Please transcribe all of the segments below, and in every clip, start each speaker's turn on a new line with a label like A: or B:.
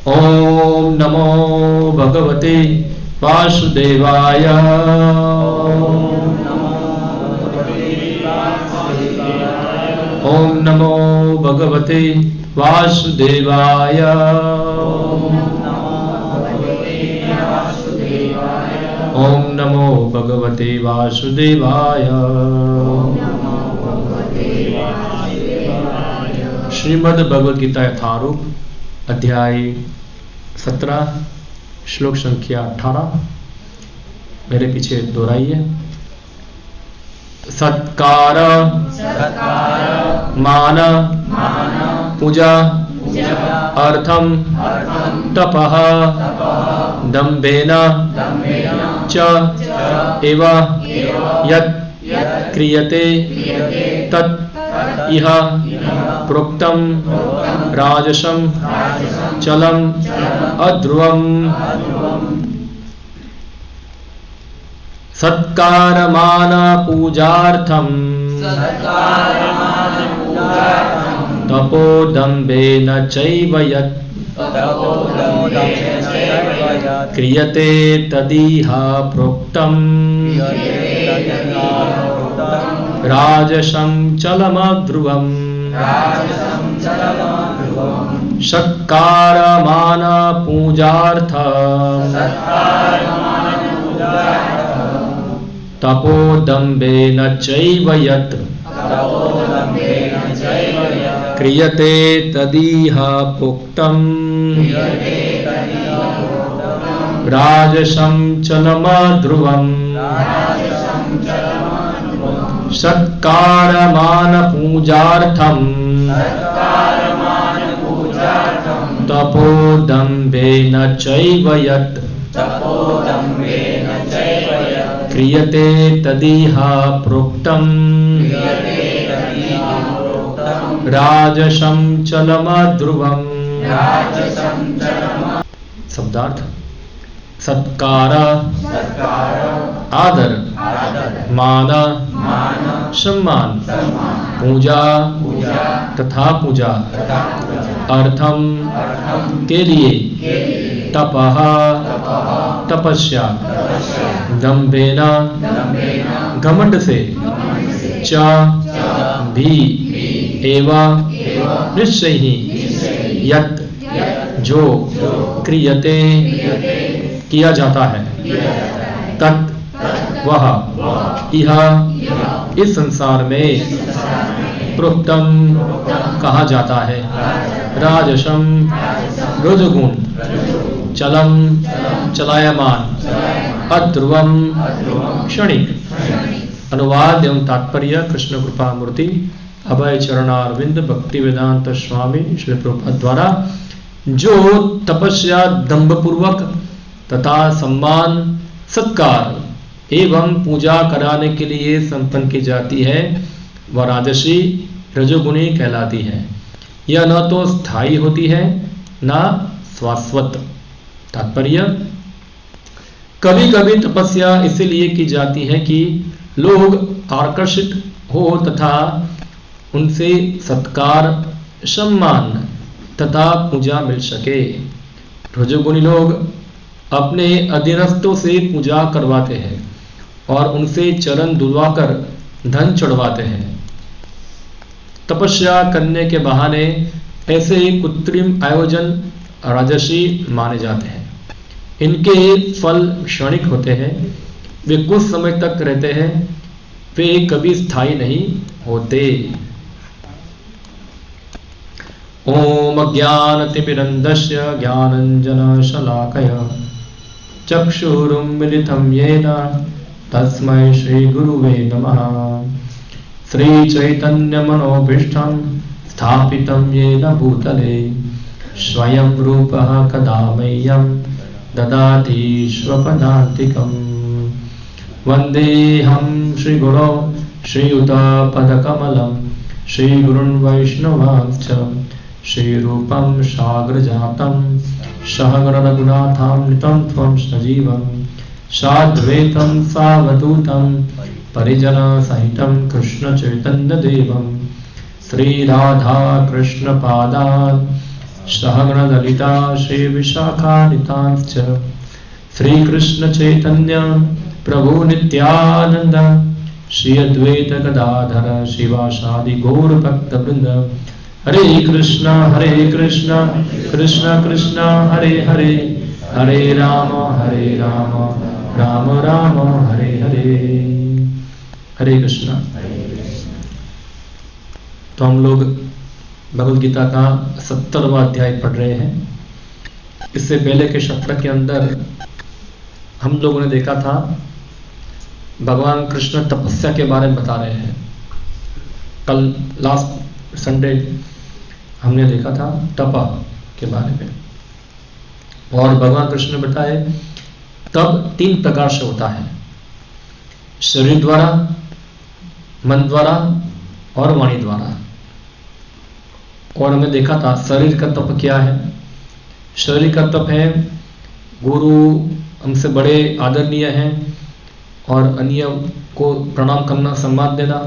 A: ओम नमो भगवते वासुदेवाय। ओम नमो भगवते वासुदेवाय। ओम नमो भगवते वासुदेवाय। श्रीमद् भगवद गीता यथारूप अध्याय 17 श्लोक संख्या 18 मेरे पीछे दोहराइए। सत्कार मान पूजा अर्थम तपः दम्भेन च एव यत् क्रियते तत् इह प्रोक्तम राजसं चलम अध्रुवम्। सत्कारमान पूजार्थम तपोदम्भेन चैव यत् क्रियते तदिह प्रोक्तम् राजसं चलमध्रुवम्। सत्कारमान पूजार्थम तपोदम्भेन चैव यत् क्रियते तदिह प्रोक्तम् राजसं चलमध्रुवम्। सत्कारमान पूजार्थम तपोदम्भेन चैव यत् क्रियते तदिह प्रोक्तम् राजसं चलमध्रुवम्। शब्दार्थ सत्कार आदर मान सम्मान पूजा तथा पूजा अर्थम के लिए तपः तपस्या दम्भेन घमंड से च भी एवं निश्चय ही यत् जो क्रियते किया जाता है तत् वह इह इस संसार में प्रोक्तम कहा जाता है राजसम रजोगुण चलम चलायमान अध्रुवम क्षणिक। अनुवाद एवं तात्पर्य कृष्ण कृपा मूर्ति अभय चरणारविंद भक्ति वेदांत स्वामी श्री प्रभुपाद द्वारा जो तपस्या दंभ पूर्वक तथा सम्मान सत्कार एवं पूजा कराने के लिए संपन्न की जाती है वह राजसी रजोगुणी कहलाती है। यह न तो स्थायी होती है न शाश्वत। तात्पर्य कभी कभी तपस्या इसलिए की जाती है कि लोग आकर्षित हो तथा उनसे सत्कार सम्मान तथा पूजा मिल सके। रजोगुणी लोग अपने अधीनस्थों से पूजा करवाते हैं और उनसे चरण धुलवाकर धन चढ़वाते हैं। तपस्या करने के बहाने ऐसे कृत्रिम आयोजन राजसी माने जाते हैं। इनके फल क्षणिक होते हैं, वे कुछ समय तक रहते हैं, वे कभी स्थायी नहीं होते। ओम ज्ञानतिमिरन्धस्य ज्ञानाञ्जनशलाकया चक्षुरुन्मिलितं येन तस्मै श्रीगुरुवे नमः। श्रीचैतन्यमनोभीष्टं स्थापितं येन भूतले स्वयं रूपः कदा मह्यं ददाति स्वपदान्तिकम्। वन्देऽहं श्रीगुरो श्रीयुतपदकमलं श्रीगुरुन् वैष्णवांश्च श्रीरूपं साग्रजातं सहगणरघुनाथामृतं त्वं सजीवं साद्वैतं सावधूतं परिजनसहितं कृष्णचैतन्यदेवं श्रीराधा कृष्णपादान् सहगण ललिता श्री विशाखान्वितांश्च श्री कृष्ण चैतन्य प्रभु नित्यानंद श्री अद्वैत गदाधर शिवासादि गौर भक्त वृंद। हरे कृष्ण कृष्ण कृष्ण हरे हरे, हरे राम राम राम हरे हरे। हरे कृष्ण। तो हम लोग भगवद गीता का 70वां अध्याय पढ़ रहे हैं। इससे पहले के सत्र के अंदर हम लोगों ने देखा था भगवान कृष्ण तपस्या के बारे में बता रहे हैं। कल लास्ट संडे हमने देखा था तप के बारे में, और भगवान कृष्ण ने बताए तप 3 प्रकार से होता है, शरीर द्वारा, मन द्वारा और वाणी द्वारा। और हमने देखा था शरीर का तप क्या है। शरीर का तप है गुरु हमसे बड़े आदरणीय हैं और अन्य को प्रणाम करना, सम्मान देना,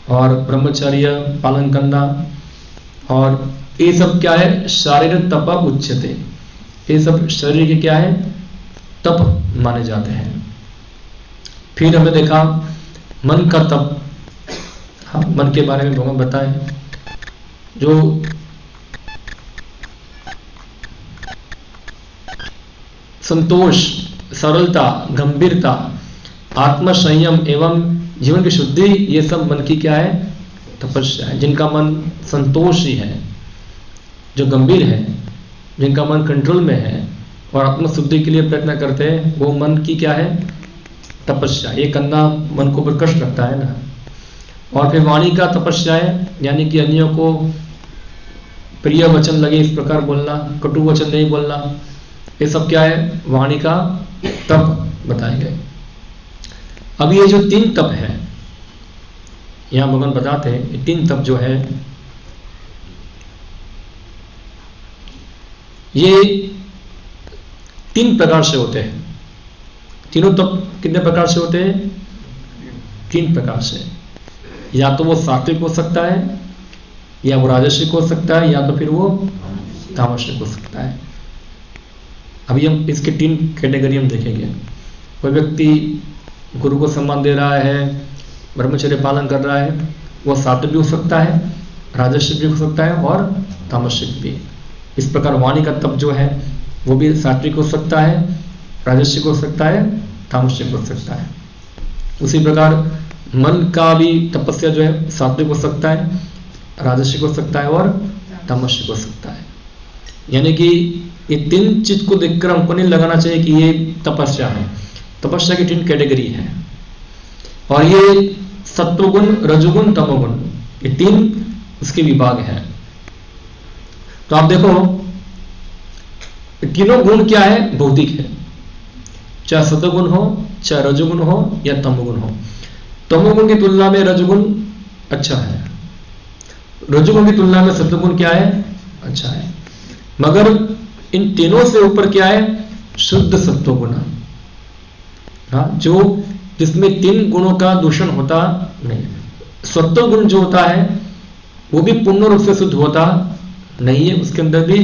A: और ब्रह्मचर्य पालन करना, और ये सब क्या है शारीरिक तप उच्यते। ये सब शरीर के क्या है तप माने जाते हैं। फिर हमने देखा मन का तप। हाँ, मन के बारे में भगवान बताए जो संतोष, सरलता, गंभीरता, आत्म संयम एवं जीवन की शुद्धि, ये सब मन की क्या है तपस्या है। जिनका मन संतोषी है, जो गंभीर है, जिनका मन कंट्रोल में है और आत्म शुद्धि के लिए प्रयत्न करते हैं, वो मन की क्या है तपस्या। ये करना मन को पर कष्ट लगता है ना। और फिर वाणी का तपस्या है, यानी कि अन्यों को प्रिय वचन लगे इस प्रकार बोलना, कटु वचन नहीं बोलना। ये सब क्या है वाणी का तप बताए गए। अब ये जो 3 तप है यहां भगवान बताते हैं, ये 3 तप जो है ये 3 प्रकार से होते हैं। तीनों तप कितने प्रकार से होते हैं 3 प्रकार से। या तो वो सात्विक हो सकता है, या वो राजसिक हो सकता है, या तो फिर वो तामसिक हो सकता है। अभी हम इसके 3 कैटेगरी हम देखेंगे। कोई व्यक्ति गुरु को सम्मान दे रहा है, ब्रह्मचर्य पालन कर रहा है, वो सात्विक भी हो सकता है, राजसिक भी हो सकता है और तामसिक भी। इस प्रकार वाणी का तप जो है वो भी सात्विक हो सकता है, राजसिक हो सकता है, तामसिक हो सकता है। उसी प्रकार मन का भी तपस्या जो है सात्विक हो सकता है, राजसिक हो सकता है और तामसिक हो सकता है। यानी कि ये 3 चीज को देखकर हमको नहीं लगाना चाहिए कि ये तपस्या है। तपस्या की 3 कैटेगरी है, और ये सत्वगुण, रजोगुण, तमोगुण, ये 3 उसके विभाग हैं। तो आप देखो तीनों गुण क्या है भौतिक है, चाहे सत्वगुण हो, चाहे रजोगुण हो या तमोगुण हो। तमोगुण की तुलना में रजोगुण अच्छा है, रजोगुण की तुलना में सत्वगुण क्या है अच्छा है। मगर इन तीनों से ऊपर क्या है शुद्ध सत्वगुण, हाँ, जो जिसमें 3 गुणों का दूषण होता नहीं। सत्वगुण जो होता है वो भी पूर्ण रूप से शुद्ध होता नहीं है, उसके अंदर भी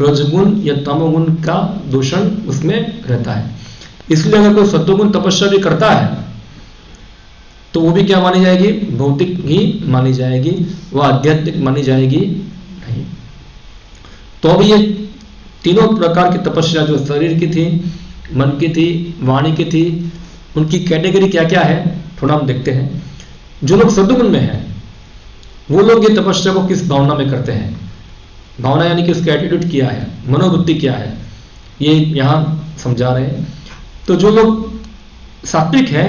A: रजगुण या तमोगुण का दूषण उसमें रहता है। इसलिए अगर कोई सत्वगुण तपस्या भी करता है तो वो भी क्या मानी जाएगी भौतिक ही मानी जाएगी, वह आध्यात्मिक मानी जाएगी नहीं। तो अब ये तीनों प्रकार की तपस्या जो शरीर की थी, मन की थी, वाणी की थी, उनकी कैटेगरी क्या क्या है थोड़ा हम देखते हैं। जो लोग सद्गुण में हैं वो लोग ये तपस्या को किस भावना में करते हैं। भावना यानी कि उसका एटीट्यूड क्या है, मनोवृत्ति क्या है, ये यहां समझा रहे हैं। तो जो लोग सात्विक है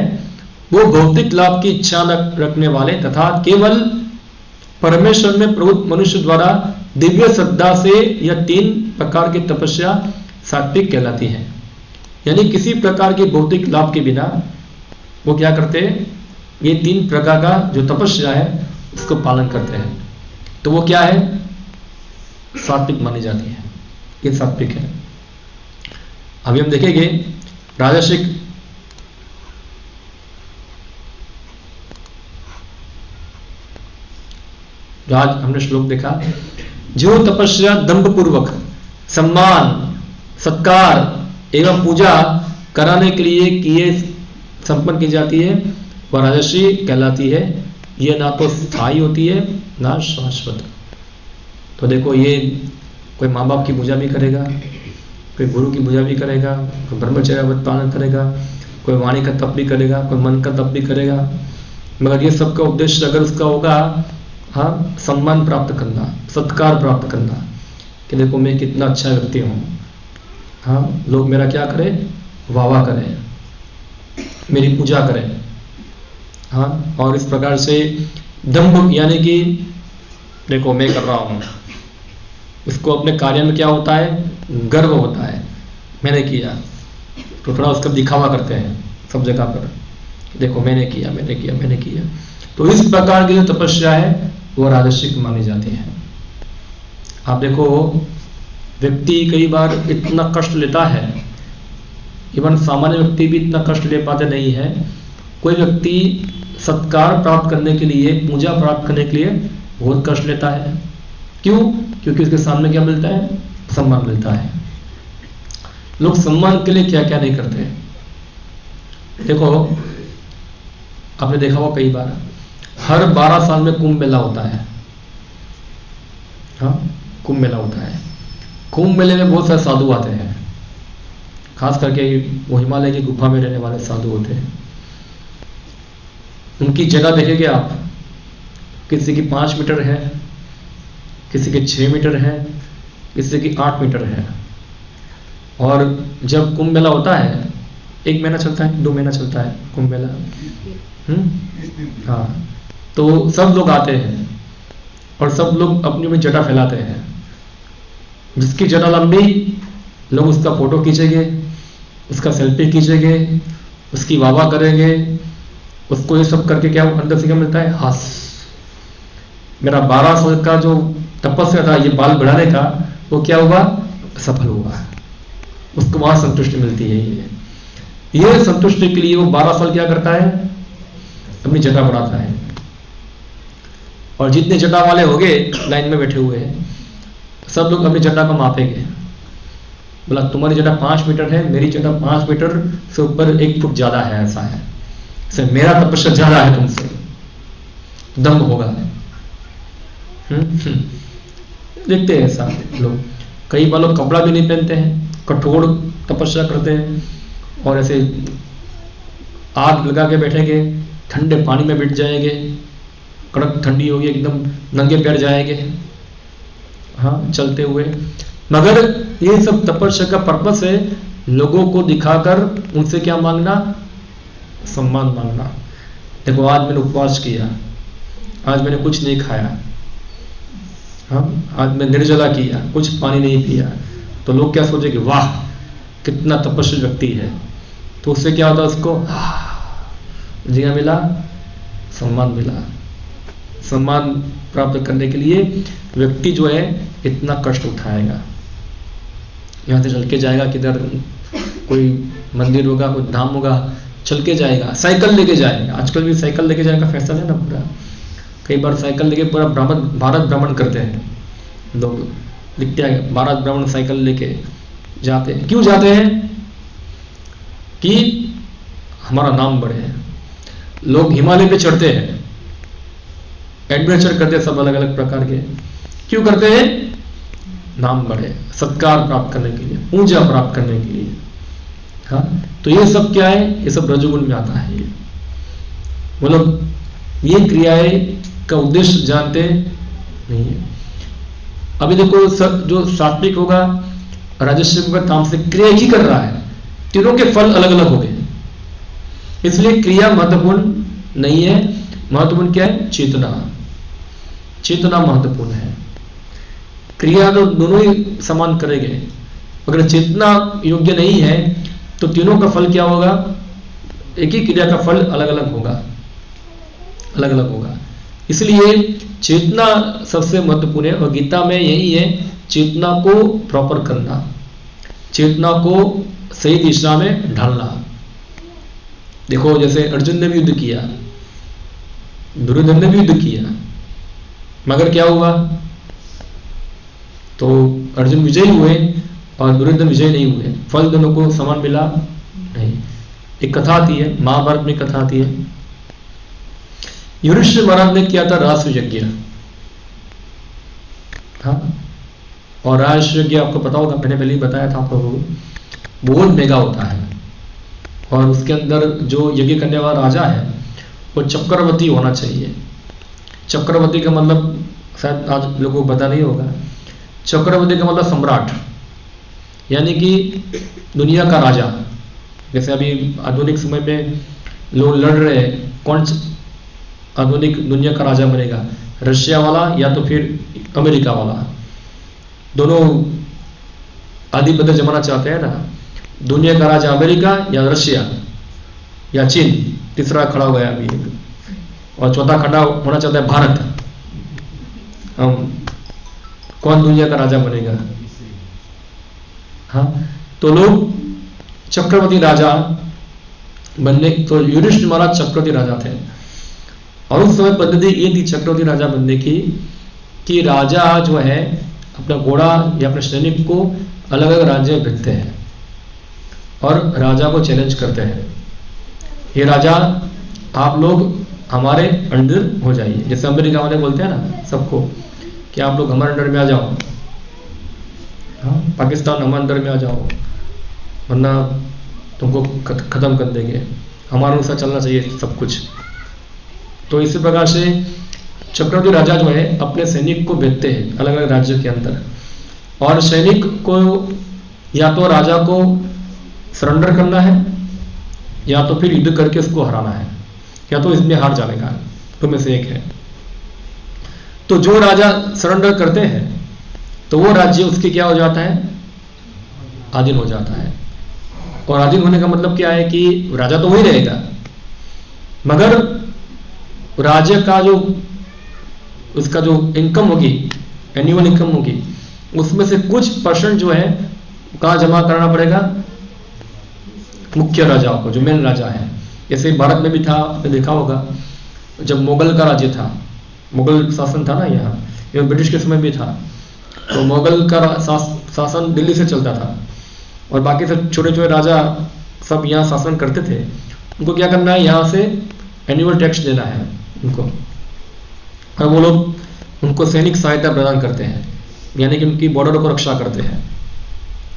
A: वो भौतिक लाभ की इच्छा रखने वाले तथा केवल परमेश्वर में प्रवृत्त मनुष्य द्वारा दिव्य श्रद्धा से यह 3 प्रकार की तपस्या सात्विक कहलाती है। यानी किसी प्रकार की भौतिक लाभ के बिना वो क्या करते हैं, ये 3 प्रकार का जो तपस्या है उसको पालन करते हैं। तो वो क्या है सात्विक मानी जाती है, ये सात्विक है। अभी हम देखेंगे राजसिक। जो आज हमने श्लोक देखा जो तपस्या दंभ पूर्वक सम्मान, सत्कार एवं पूजा कराने के लिए किए संपन्न की जाती है वह राजसी कहलाती है। यह ना तो स्थायी होती है ना शाश्वत। तो देखो, ये कोई माँ बाप की पूजा भी करेगा, कोई गुरु की पूजा भी करेगा, कोई ब्रह्मचर्य व्रत पालन करेगा, कोई वाणी का तप भी करेगा, कोई मन का तप भी करेगा, मगर ये सबका उद्देश्य अगर उसका होगा हाँ सम्मान प्राप्त करना, सत्कार प्राप्त करना, कि देखो मैं कितना अच्छा व्यक्ति हूँ, हाँ लोग मेरा क्या करें, वाह करें, मेरी पूजा करें, हाँ और इस प्रकार से दंभ यानी कि देखो मैं कर रहा हूँ, उसको अपने कार्य में क्या होता है, गर्व होता है, मैंने किया, तो थोड़ा उसका दिखावा करते हैं सब जगह पर, देखो मैंने किया मैंने किया मैंने किया। तो इस प्रकार की जो तपस्या है वो राजसिक मानी जाती है। आप देखो, व्यक्ति कई बार इतना कष्ट लेता है, इवन सामान्य व्यक्ति भी इतना कष्ट ले पाते नहीं है। कोई व्यक्ति सत्कार प्राप्त करने के लिए, पूजा प्राप्त करने के लिए बहुत कष्ट लेता है। क्यों? क्योंकि उसके सामने क्या मिलता है, सम्मान मिलता है। लोग सम्मान के लिए क्या क्या नहीं करते। देखो, आपने देखा होगा कई बार, हर 12 साल में कुंभ मेला होता है। हाँ, कुंभ मेला होता है। कुंभ मेले में बहुत सारे साधु आते हैं, खास करके वो हिमालय की गुफा में रहने वाले साधु होते हैं। उनकी जगह देखेंगे आप, किसी की 5 मीटर है, किसी के 6 मीटर है, किसी की 8 मीटर है। और जब कुंभ मेला होता है, 1 महीना चलता है, 2 महीना चलता है कुंभ मेला। हाँ, तो सब लोग आते हैं और सब लोग अपनी अपनी जटा फैलाते हैं। जिसकी जटा लंबी, लोग उसका फोटो खींचेंगे, उसका सेल्फी खींचेंगे, उसकी वाह करेंगे, उसको ये सब करके क्या अंदर से क्या मिलता है, हास। मेरा 12 साल का जो तपस्या था ये बाल बढ़ाने का, वो क्या हुआ, सफल हुआ। उसको वहां संतुष्टि मिलती है। ये संतुष्टि के लिए वो 12 साल क्या करता है, अपनी जटा बढ़ाता है। और जितने जटा वाले हो गए लाइन में बैठे हुए हैं, सब लोग अपनी जटा को मापेंगे। बोला तुम्हारी जटा 5 मीटर है, मेरी जटा 5 मीटर से ऊपर 1 फुट ज्यादा है, ऐसा है, से मेरा तपस्या ज्यादा है तुमसे, दम होगा। देखते हैं ऐसा लोग। कई बार लोग कपड़ा भी नहीं पहनते हैं, कठोर तपस्या करते हैं और ऐसे आग लगा के बैठेंगे, ठंडे पानी में बैठ जाएंगे, कड़क ठंडी होगी, एकदम नंगे पैर जाएंगे, हाँ चलते हुए। मगर ये सब तपस्या का पर्पस है लोगों को दिखाकर उनसे क्या मांगना, सम्मान मांगना। देखो आज मैंने उपवास किया, आज मैंने कुछ नहीं खाया, हाँ आज मैं निर्जला किया, कुछ पानी नहीं पिया, तो लोग क्या सोचेंगे, वाह कितना तपस्वी व्यक्ति है। तो उससे क्या होता है, उसको जिया मिला, सम्मान मिला। सम्मान प्राप्त करने के लिए व्यक्ति जो है इतना कष्ट उठाएगा। यहां से चल के जाएगा, किधर कोई मंदिर होगा, कोई धाम होगा, चल के जाएगा, साइकिल लेके जाएगा। आजकल भी साइकिल लेके जाने का फैशन है ना पूरा। कई बार साइकिल लेके पूरा भारत भ्रमण करते हैं लोग, लिखते हैं भारत भ्रमण साइकिल लेके जाते हैं। क्यों जाते हैं? कि हमारा नाम बढ़े। लोग हिमालय पे चढ़ते हैं, एडवेंचर करते हैं सब अलग अलग प्रकार के। क्यों करते हैं? नाम बढ़े, सत्कार प्राप्त करने के लिए, पूजा प्राप्त करने के लिए। हाँ, तो ये सब क्या है, ये सब रजोगुण में आता है। मतलब ये क्रियाएं का उद्देश्य जानते नहीं है। अभी देखो जो सात्विक होगा, राजस्व होगा, तामसिक क्रिया ही कर रहा है, तीनों के फल अलग अलग हो गए। इसलिए क्रिया महत्वपूर्ण नहीं है, महत्वपूर्ण क्या है, चेतना। चेतना महत्वपूर्ण है। क्रिया तो दोनों ही समान करेंगे, अगर चेतना योग्य नहीं है तो तीनों का फल क्या होगा, एक ही क्रिया का फल अलग अलग होगा, अलग अलग होगा। इसलिए चेतना सबसे महत्वपूर्ण है। और गीता में यही है, चेतना को प्रॉपर करना, चेतना को सही दिशा में ढालना। देखो जैसे अर्जुन ने भी युद्ध किया, दुर्योधन ने भी युद्ध किया, मगर क्या हुआ, तो अर्जुन विजयी हुए और दुर्योधन विजय नहीं हुए, फल दोनों को समान मिला नहीं। एक कथा आती है, महाभारत में कथा आती है, युधिष्ठिर महाराज ने किया था राष्ट्र यज्ञ। हाँ, और राष्ट्र यज्ञ आपको पता होगा, मैंने पहले ही बताया था आप लोगों को, बहुत मेगा होता है। और उसके अंदर जो यज्ञ करने वाला राजा है वो चक्रवर्ती होना चाहिए। चक्रवर्ती का मतलब शायद आज लोगों को पता नहीं होगा। चक्रवर्ती का मतलब सम्राट, यानी कि दुनिया का राजा। जैसे अभी आधुनिक समय में लोग लड़ रहे हैं, कौन आधुनिक दुनिया का राजा बनेगा, रशिया वाला या तो फिर अमेरिका वाला। दोनों आधिपत्य जमाना चाहते हैं ना। दुनिया का राजा अमेरिका या रशिया या चीन, तीसरा खड़ा हो गया अभी, और चौथा खड़ा होना चाहता है भारत। हम कौन दुनिया का राजा बनेगा? हाँ, तो लोग चक्रवर्ती राजा बनने, तो युधिष्ठिर महाराज चक्रवर्ती राजा थे। और उस समय पद्धति ये थी चक्रवर्ती राजा बनने की कि राजा जो है अपना घोड़ा या अपने सैनिक को अलग अलग राज्य में भेजते हैं और राजा को चैलेंज करते हैं, ये राजा आप लोग हमारे अंडर हो जाइए। जैसे अमेरिका वाले बोलते हैं ना सबको कि आप लोग हमारे अंडर में आ जाओ, हाँ, पाकिस्तान हमारे अंडर में आ जाओ वरना तुमको खत्म कर देंगे, हमारे अनुसार चलना चाहिए सब कुछ। तो इसी प्रकार से चक्रवर्ती राजा जो है अपने सैनिक को भेजते हैं अलग अलग राज्यों के अंदर, और सैनिक को या तो राजा को सरेंडर करना है या तो फिर युद्ध करके उसको हराना है, या तो इसमें हार जाने का, तो में से एक है। तो जो राजा सरेंडर करते हैं तो वो राज्य उसके क्या हो जाता है, अधीन हो जाता है। और अधीन होने का मतलब क्या है कि राजा तो वही रहेगा, मगर राज्य का जो उसका जो इनकम होगी, एनुअल इनकम होगी, उसमें से कुछ परसेंट जो है कहाँ जमा करना पड़ेगा, मुख्य राजा को, जो मेन राजा है। जैसे भारत में भी था, आपने देखा होगा जब मुगल का राज्य था, मुगल शासन था ना यहाँ, एवं ब्रिटिश के समय भी था, तो मुगल का शासन दिल्ली से चलता था और बाकी सब छोटे छोटे राजा सब यहाँ शासन करते थे। उनको क्या करना है, यहाँ से एनुअल टैक्स देना है उनको, और वो लोग उनको सैनिक सहायता प्रदान करते हैं, यानी कि उनकी बॉर्डर को रक्षा करते हैं।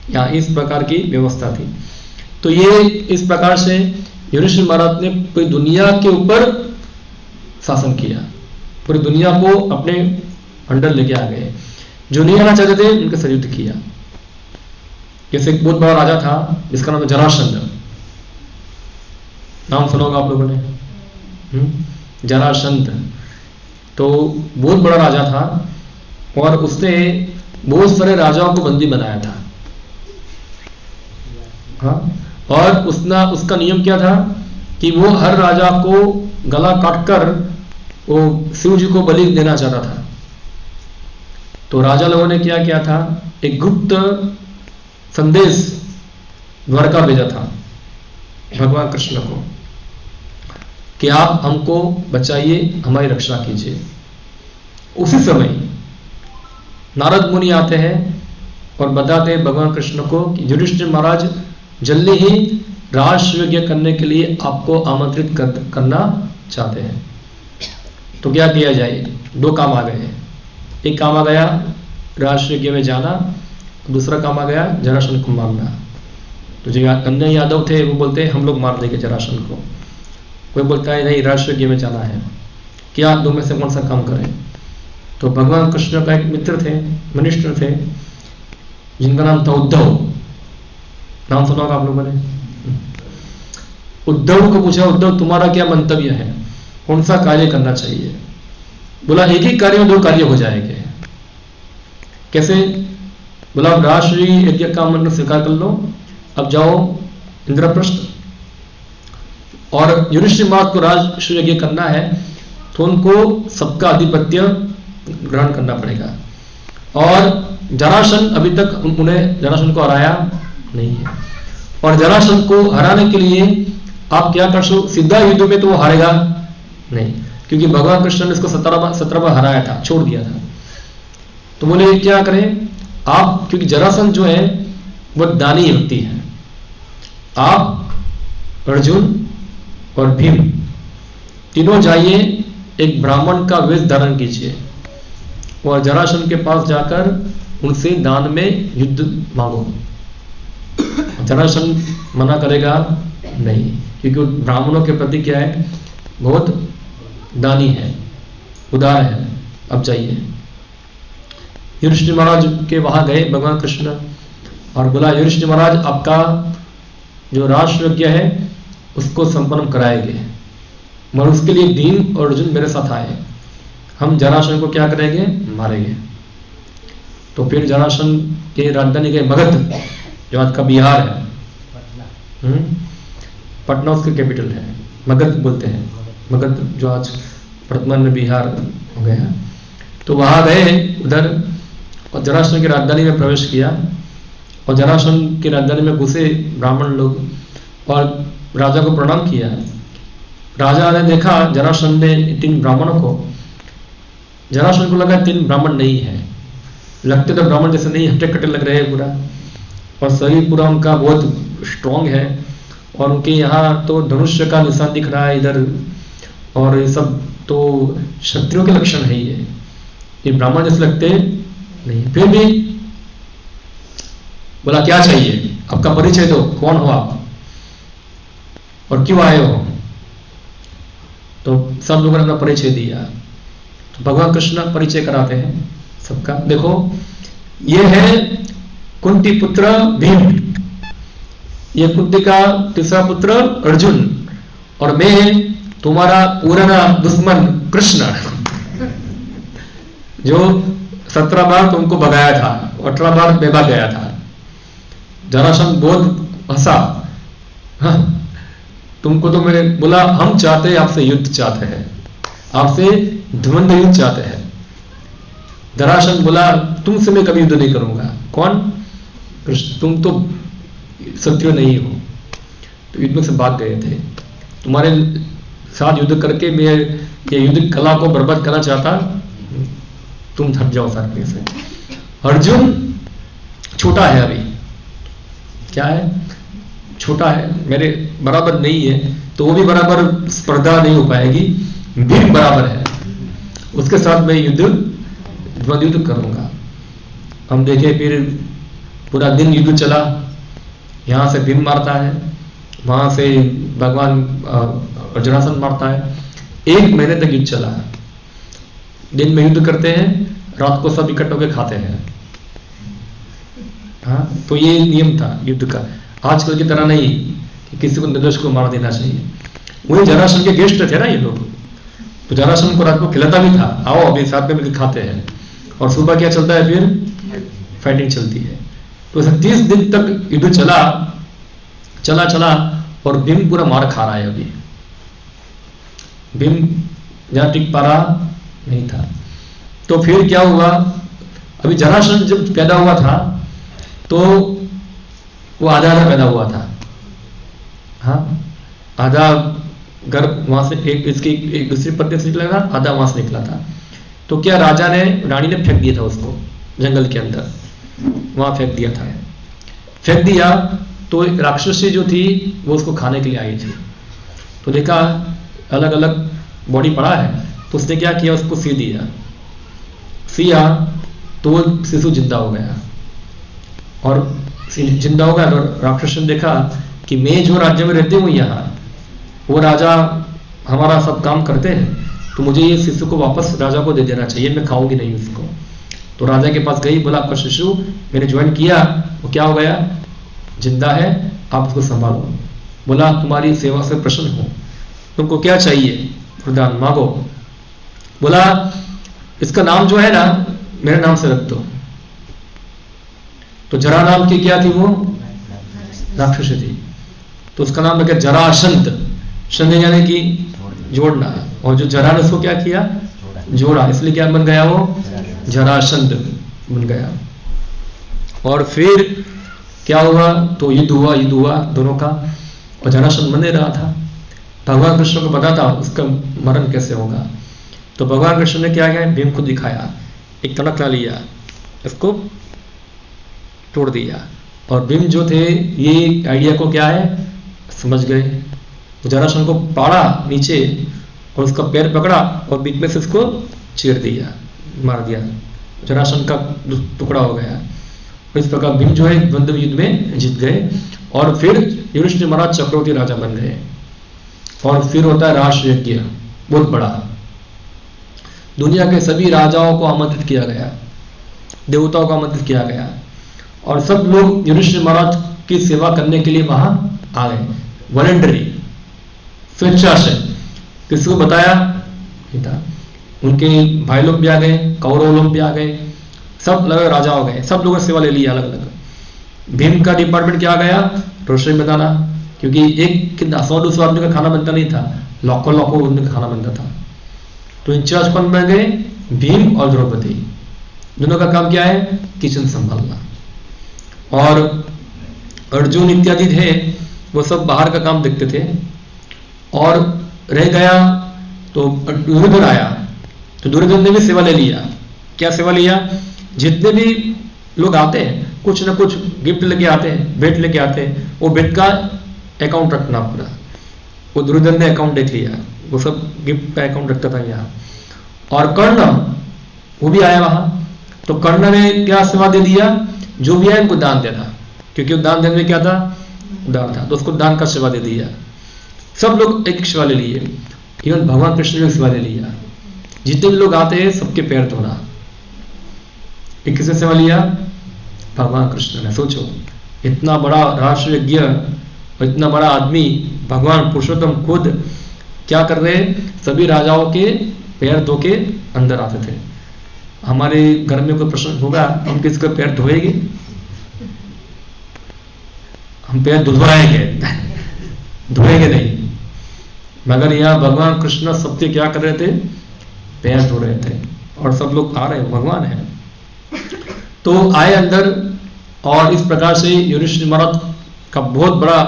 A: यहाँ इस प्रकार की व्यवस्था थी। तो ये इस प्रकार से युधिष्ठिर महाराज ने पूरी दुनिया के ऊपर शासन किया, पूरी दुनिया को अपने अंडर लेके आ गए। जो नहीं आना चाहते थे उनके साथ युद्ध किया। जैसे एक बहुत बड़ा राजा था जिसका नाम जरासंध, नाम सुना होगा आप लोगों ने, जरासंध। तो बहुत बड़ा राजा था और उसने बहुत सारे राजाओं को बंदी बनाया था। हाँ, और उसका नियम क्या था कि वो हर राजा को गला काटकर वो शिव जी को बलि देना चाहता था। तो राजा लोगों ने क्या किया था, एक गुप्त संदेश द्वारका भेजा था भगवान कृष्ण को कि आप हमको बचाइए, हमारी रक्षा कीजिए। उसी समय नारद मुनि आते हैं और बताते हैं भगवान कृष्ण को कि युधिष्ठिर महाराज जल्दी ही राष्ट्र यज्ञ करने के लिए आपको आमंत्रित करना चाहते हैं। तो क्या किया जाए, दो काम आ गए। एक काम आ गया राष्ट्र यज्ञ में जाना, दूसरा काम आ गया जरासंध को मारना। तो जो अन्य यादव थे वो बोलते हैं हम लोग मार देंगे जरासंध को, कोई बोलता है नहीं राष्ट्र यज्ञ में जाना है, क्या दो में से कौन सा काम करें। तो भगवान कृष्ण का एक मित्र थे, मिनिस्टर थे, जिनका नाम था उद्धव, नाम सुना होगा आप लोगों ने। उद्धव को पूछा, उद्धव तुम्हारा क्या मंतव्य है, कौन सा कार्य करना चाहिए। बोला एक ही कार्य में दो कार्य हो जाएंगे। कैसे? बोला राष्ट्रीय यज्ञ का मंत्र स्वीकार कर लो, अब जाओ इंद्रप्रस्थ, और युधिष्ठिर महाराज को राष्ट्रीय यज्ञ करना है तो उनको सबका आधिपत्य ग्रहण करना पड़ेगा। और जरासंध अभी तक उन्हें जरासंध को हराया नहीं है, और जरासंध को हराने के लिए आप क्या कर सो, सीधा युद्ध में तो वो हारेगा नहीं, क्योंकि भगवान कृष्ण ने इसको 17 बार हराया था, छोड़ दिया था। तो बोले क्या करें, आप, क्योंकि जरासंध जो है वो दानी व्यक्ति है, आप अर्जुन और भीम तीनों जाइए, एक ब्राह्मण का वेश धारण कीजिए और जरासंध के पास जाकर उनसे दान में युद्ध मांगो। जरासंध मना करेगा नहीं, क्योंकि ब्राह्मणों के प्रति क्या है, बहुत दानी है, उदार है। अब जाइए, युधिष्ठिर महाराज के वहां गए भगवान कृष्ण और बोला, युधिष्ठिर महाराज आपका जो राष्ट्रयज्ञ है उसको संपन्न कराएंगे, मगर उसके लिए भीम और अर्जुन मेरे साथ आए, हम जरासंध को क्या करेंगे, मारेंगे। तो फिर जरासंध के राजधानी गए मगध, जो आज का बिहार है, पटना उसकी कैपिटल है, मगध बोलते हैं, मगध जो आज वर्तमान में बिहार हो गया। तो वहां गए उधर और जरासंध की राजधानी में प्रवेश किया और जरासंध की राजधानी में घुसे ब्राह्मण लोग और राजा को प्रणाम किया। राजा ने देखा जरासंध ने 3 ब्राह्मणों को, जरासंध को लगा 3 ब्राह्मण नहीं है, लगते तो ब्राह्मण जैसे नहीं, हटे कटे लग रहे हैं पूरा, और शरीर पूरा उनका बहुत स्ट्रांग है और उनके यहाँ तो धनुष्य का निशान दिख रहा है इधर, और ये सब तो क्षत्रियों के लक्षण है, ये ब्राह्मण जैसे लगते नहीं। फिर भी बोला क्या चाहिए, आपका परिचय दो, कौन हो आप और क्यों आए हो। तो सब लोगों ने अपना परिचय दिया। तो भगवान कृष्ण परिचय कराते हैं सबका। देखो ये है कुंती पुत्र भीम, ये कुंती का तीसरा पुत्र अर्जुन, और मैं तुम्हारा पुराना दुश्मन कृष्ण, जो 17 बार तुमको भगाया था, 18 बार मैं भाग गया था। जरासंध बहुत हंसा, हाँ, तुमको तो मैंने बोला हम चाहते हैं आपसे युद्ध चाहते हैं, आपसे द्वंद्व युद्ध चाहते हैं। जरासंध बोला तुमसे मैं कभी युद्ध नहीं करूंगा। कौन? कृष्ण, तुम तो शत्रु नहीं हो। तो युद्ध में से भाग गए थे, तुम्हारे साथ युद्ध करके मैं ये युद्ध कला को बर्बाद करना चाहता, तुम हट जाओ साथ से। अर्जुन छोटा है, अभी क्या है, छोटा है, मेरे बराबर नहीं है, तो वो भी बराबर स्पर्धा नहीं हो पाएगी। भीम बराबर है, उसके साथ मैं युद्ध करूंगा। हम देखे फिर पूरा दिन युद्ध चला, यहां से भीम मारता है, वहां से भगवान जरासंध मारता है। 1 महीने तक युद्ध चला। दिन में युद्ध करते हैं, रात को सब इकट्ठे होकर खाते हैं। हाँ, तो ये नियम था युद्ध का। आजकल की तरह नहीं कि किसी को निर्दोष को मार देना चाहिए। वही जरासंध के गेस्ट थे ना ये लोग, तो जरासंध को रात को खिलाता भी था, आओ अभी साथ में मिलकर खाते हैं। और सुबह क्या चलता है, फिर फाइटिंग चलती है। तो 30 दिन तक युद्ध चला और भीम पूरा मार खा रहा है। अभी भीम जहां टिक पा रहा नहीं था। तो फिर क्या हुआ, अभी जरासंध जब पैदा हुआ था तो वो आधा पैदा हुआ था। हाँ, आधा गर्भ वहां से एक दूसरी पत्नी से निकला था, आधा वहां से निकला था। तो क्या राजा ने, रानी ने फेंक दिया था उसको जंगल के अंदर, वहां फेंक दिया था। फेंक दिया तो एक राक्षसी जो थी वो उसको खाने के लिए आई थी। तो देखा अलग अलग बॉडी पड़ा है, तो उसने क्या किया, उसको सिया तो वो शिशु जिंदा हो गया। और जिंदा हो गया तो राक्षस ने देखा कि मैं जो राज्य में रहती हूँ यहाँ, वो राजा हमारा सब काम करते हैं, तो मुझे ये शिशु को वापस राजा को दे देना चाहिए, मैं खाऊंगी नहीं उसको। तो राजा के पास गई, बोला आपका शिशु मैंने ज्वाइन किया, वो क्या हो गया, जिंदा है, आप उसको संभालो। बोला तुम्हारी सेवा से प्रसन्न हूं, तुमको क्या चाहिए, वरदान मांगो। बोला इसका नाम जो है ना मेरे नाम से रख दो। तो जरा नाम की क्या थी, वो राक्षसी थी, तो उसका नाम रखा जरासंध। संध यानी कि जोड़ना, और जो जरा ने उसको क्या किया, जोड़ा, इसलिए क्या बन गया, वो जरासंध बन गया। और फिर क्या हुआ, तो युद्ध हुआ दोनों का, और जरासंध बने रहा था। भगवान कृष्ण को पता था उसका मरण कैसे होगा। तो भगवान कृष्ण ने क्या किया, भीम को दिखाया, एक तड़क ला लिया, इसको तोड़ दिया। और भीम जो थे ये आइडिया को क्या है समझ गए, जरासंध को पाड़ा नीचे और उसका पैर पकड़ा और बीच में से उसको चीर दिया, मार दिया, जरासंध का टुकड़ा हो गया। इस प्रकार भीम जो है द्वंद्व युद्ध में जीत गए और फिर युधिष्ठिर महाराज चक्रवर्ती राजा बन गए। और फिर होता है राष्ट्र यज्ञ, बहुत बड़ा, दुनिया के सभी राजाओं को आमंत्रित किया गया, देवताओं को आमंत्रित किया गया और सब लोग युधिष्ठिर महाराज की सेवा करने के लिए वहां आ गए, वॉलंटरी, स्वेच्छा से। किसी को बताया नहीं था, उनके भाई लोग भी आ गए, कौरव लोग भी आ गए, सब अलग राजा हो गए, सब लोगों ने सेवा ले लिया अलग अलग। भीम का डिपार्टमेंट क्या गया, रसोई बनाना, क्योंकि एक 100-200 आदमी का खाना बनता नहीं था, लाखों लाखों आदमी का खाना बनता था। तो इंचार्ज कौन बन गए, भीम और द्रौपदी, दोनों का काम क्या है, किचन संभालना। और अर्जुन इत्यादि थे वो सब बाहर का काम देखते थे। और रह गया तो दुर्योधन आया, तो दुर्योधन ने भी सेवा ले लिया। क्या सेवा लिया, जितने भी लोग आते हैं कुछ ना कुछ गिफ्ट लेके आते हैं, भेंट लेके आते हैं, वो भेंट का अकाउंट रखना पूरा, वो दुर्योधन ने अकाउंट देख लिया, वो सब गिफ्ट का अकाउंट रखता था यहाँ। और कर्ण वो भी आया वहां, तो कर्ण ने क्या सेवा दे दिया, जो भी है उनको दान देना, क्योंकि दान देने में क्या था, दान था, तो उसको दान का सेवा दे दिया। सब लोग एक सेवा ले लिए, इवन भगवान कृष्ण ने सेवा ले लिया। जितने भी लोग आते हैं सबके पैर धोना, एक किसने सेवा लिया, भगवान कृष्ण ने। सोचो इतना बड़ा राष्ट्र यज्ञ, इतना बड़ा आदमी, भगवान पुरुषोत्तम खुद क्या कर रहे, सभी राजाओं के पैर धो के अंदर आते थे। हमारे घर में कोई प्रश्न होगा, हम किसके पैर धोएंगे, हम पैर धुलवाएंगे, धोएंगे नहीं। मगर यहाँ भगवान कृष्ण सबके क्या कर रहे थे, पैर धो रहे थे। और सब लोग आ रहे, भगवान है तो आए अंदर। और इस प्रकार से युधिष्ठिर महाराज का बहुत बड़ा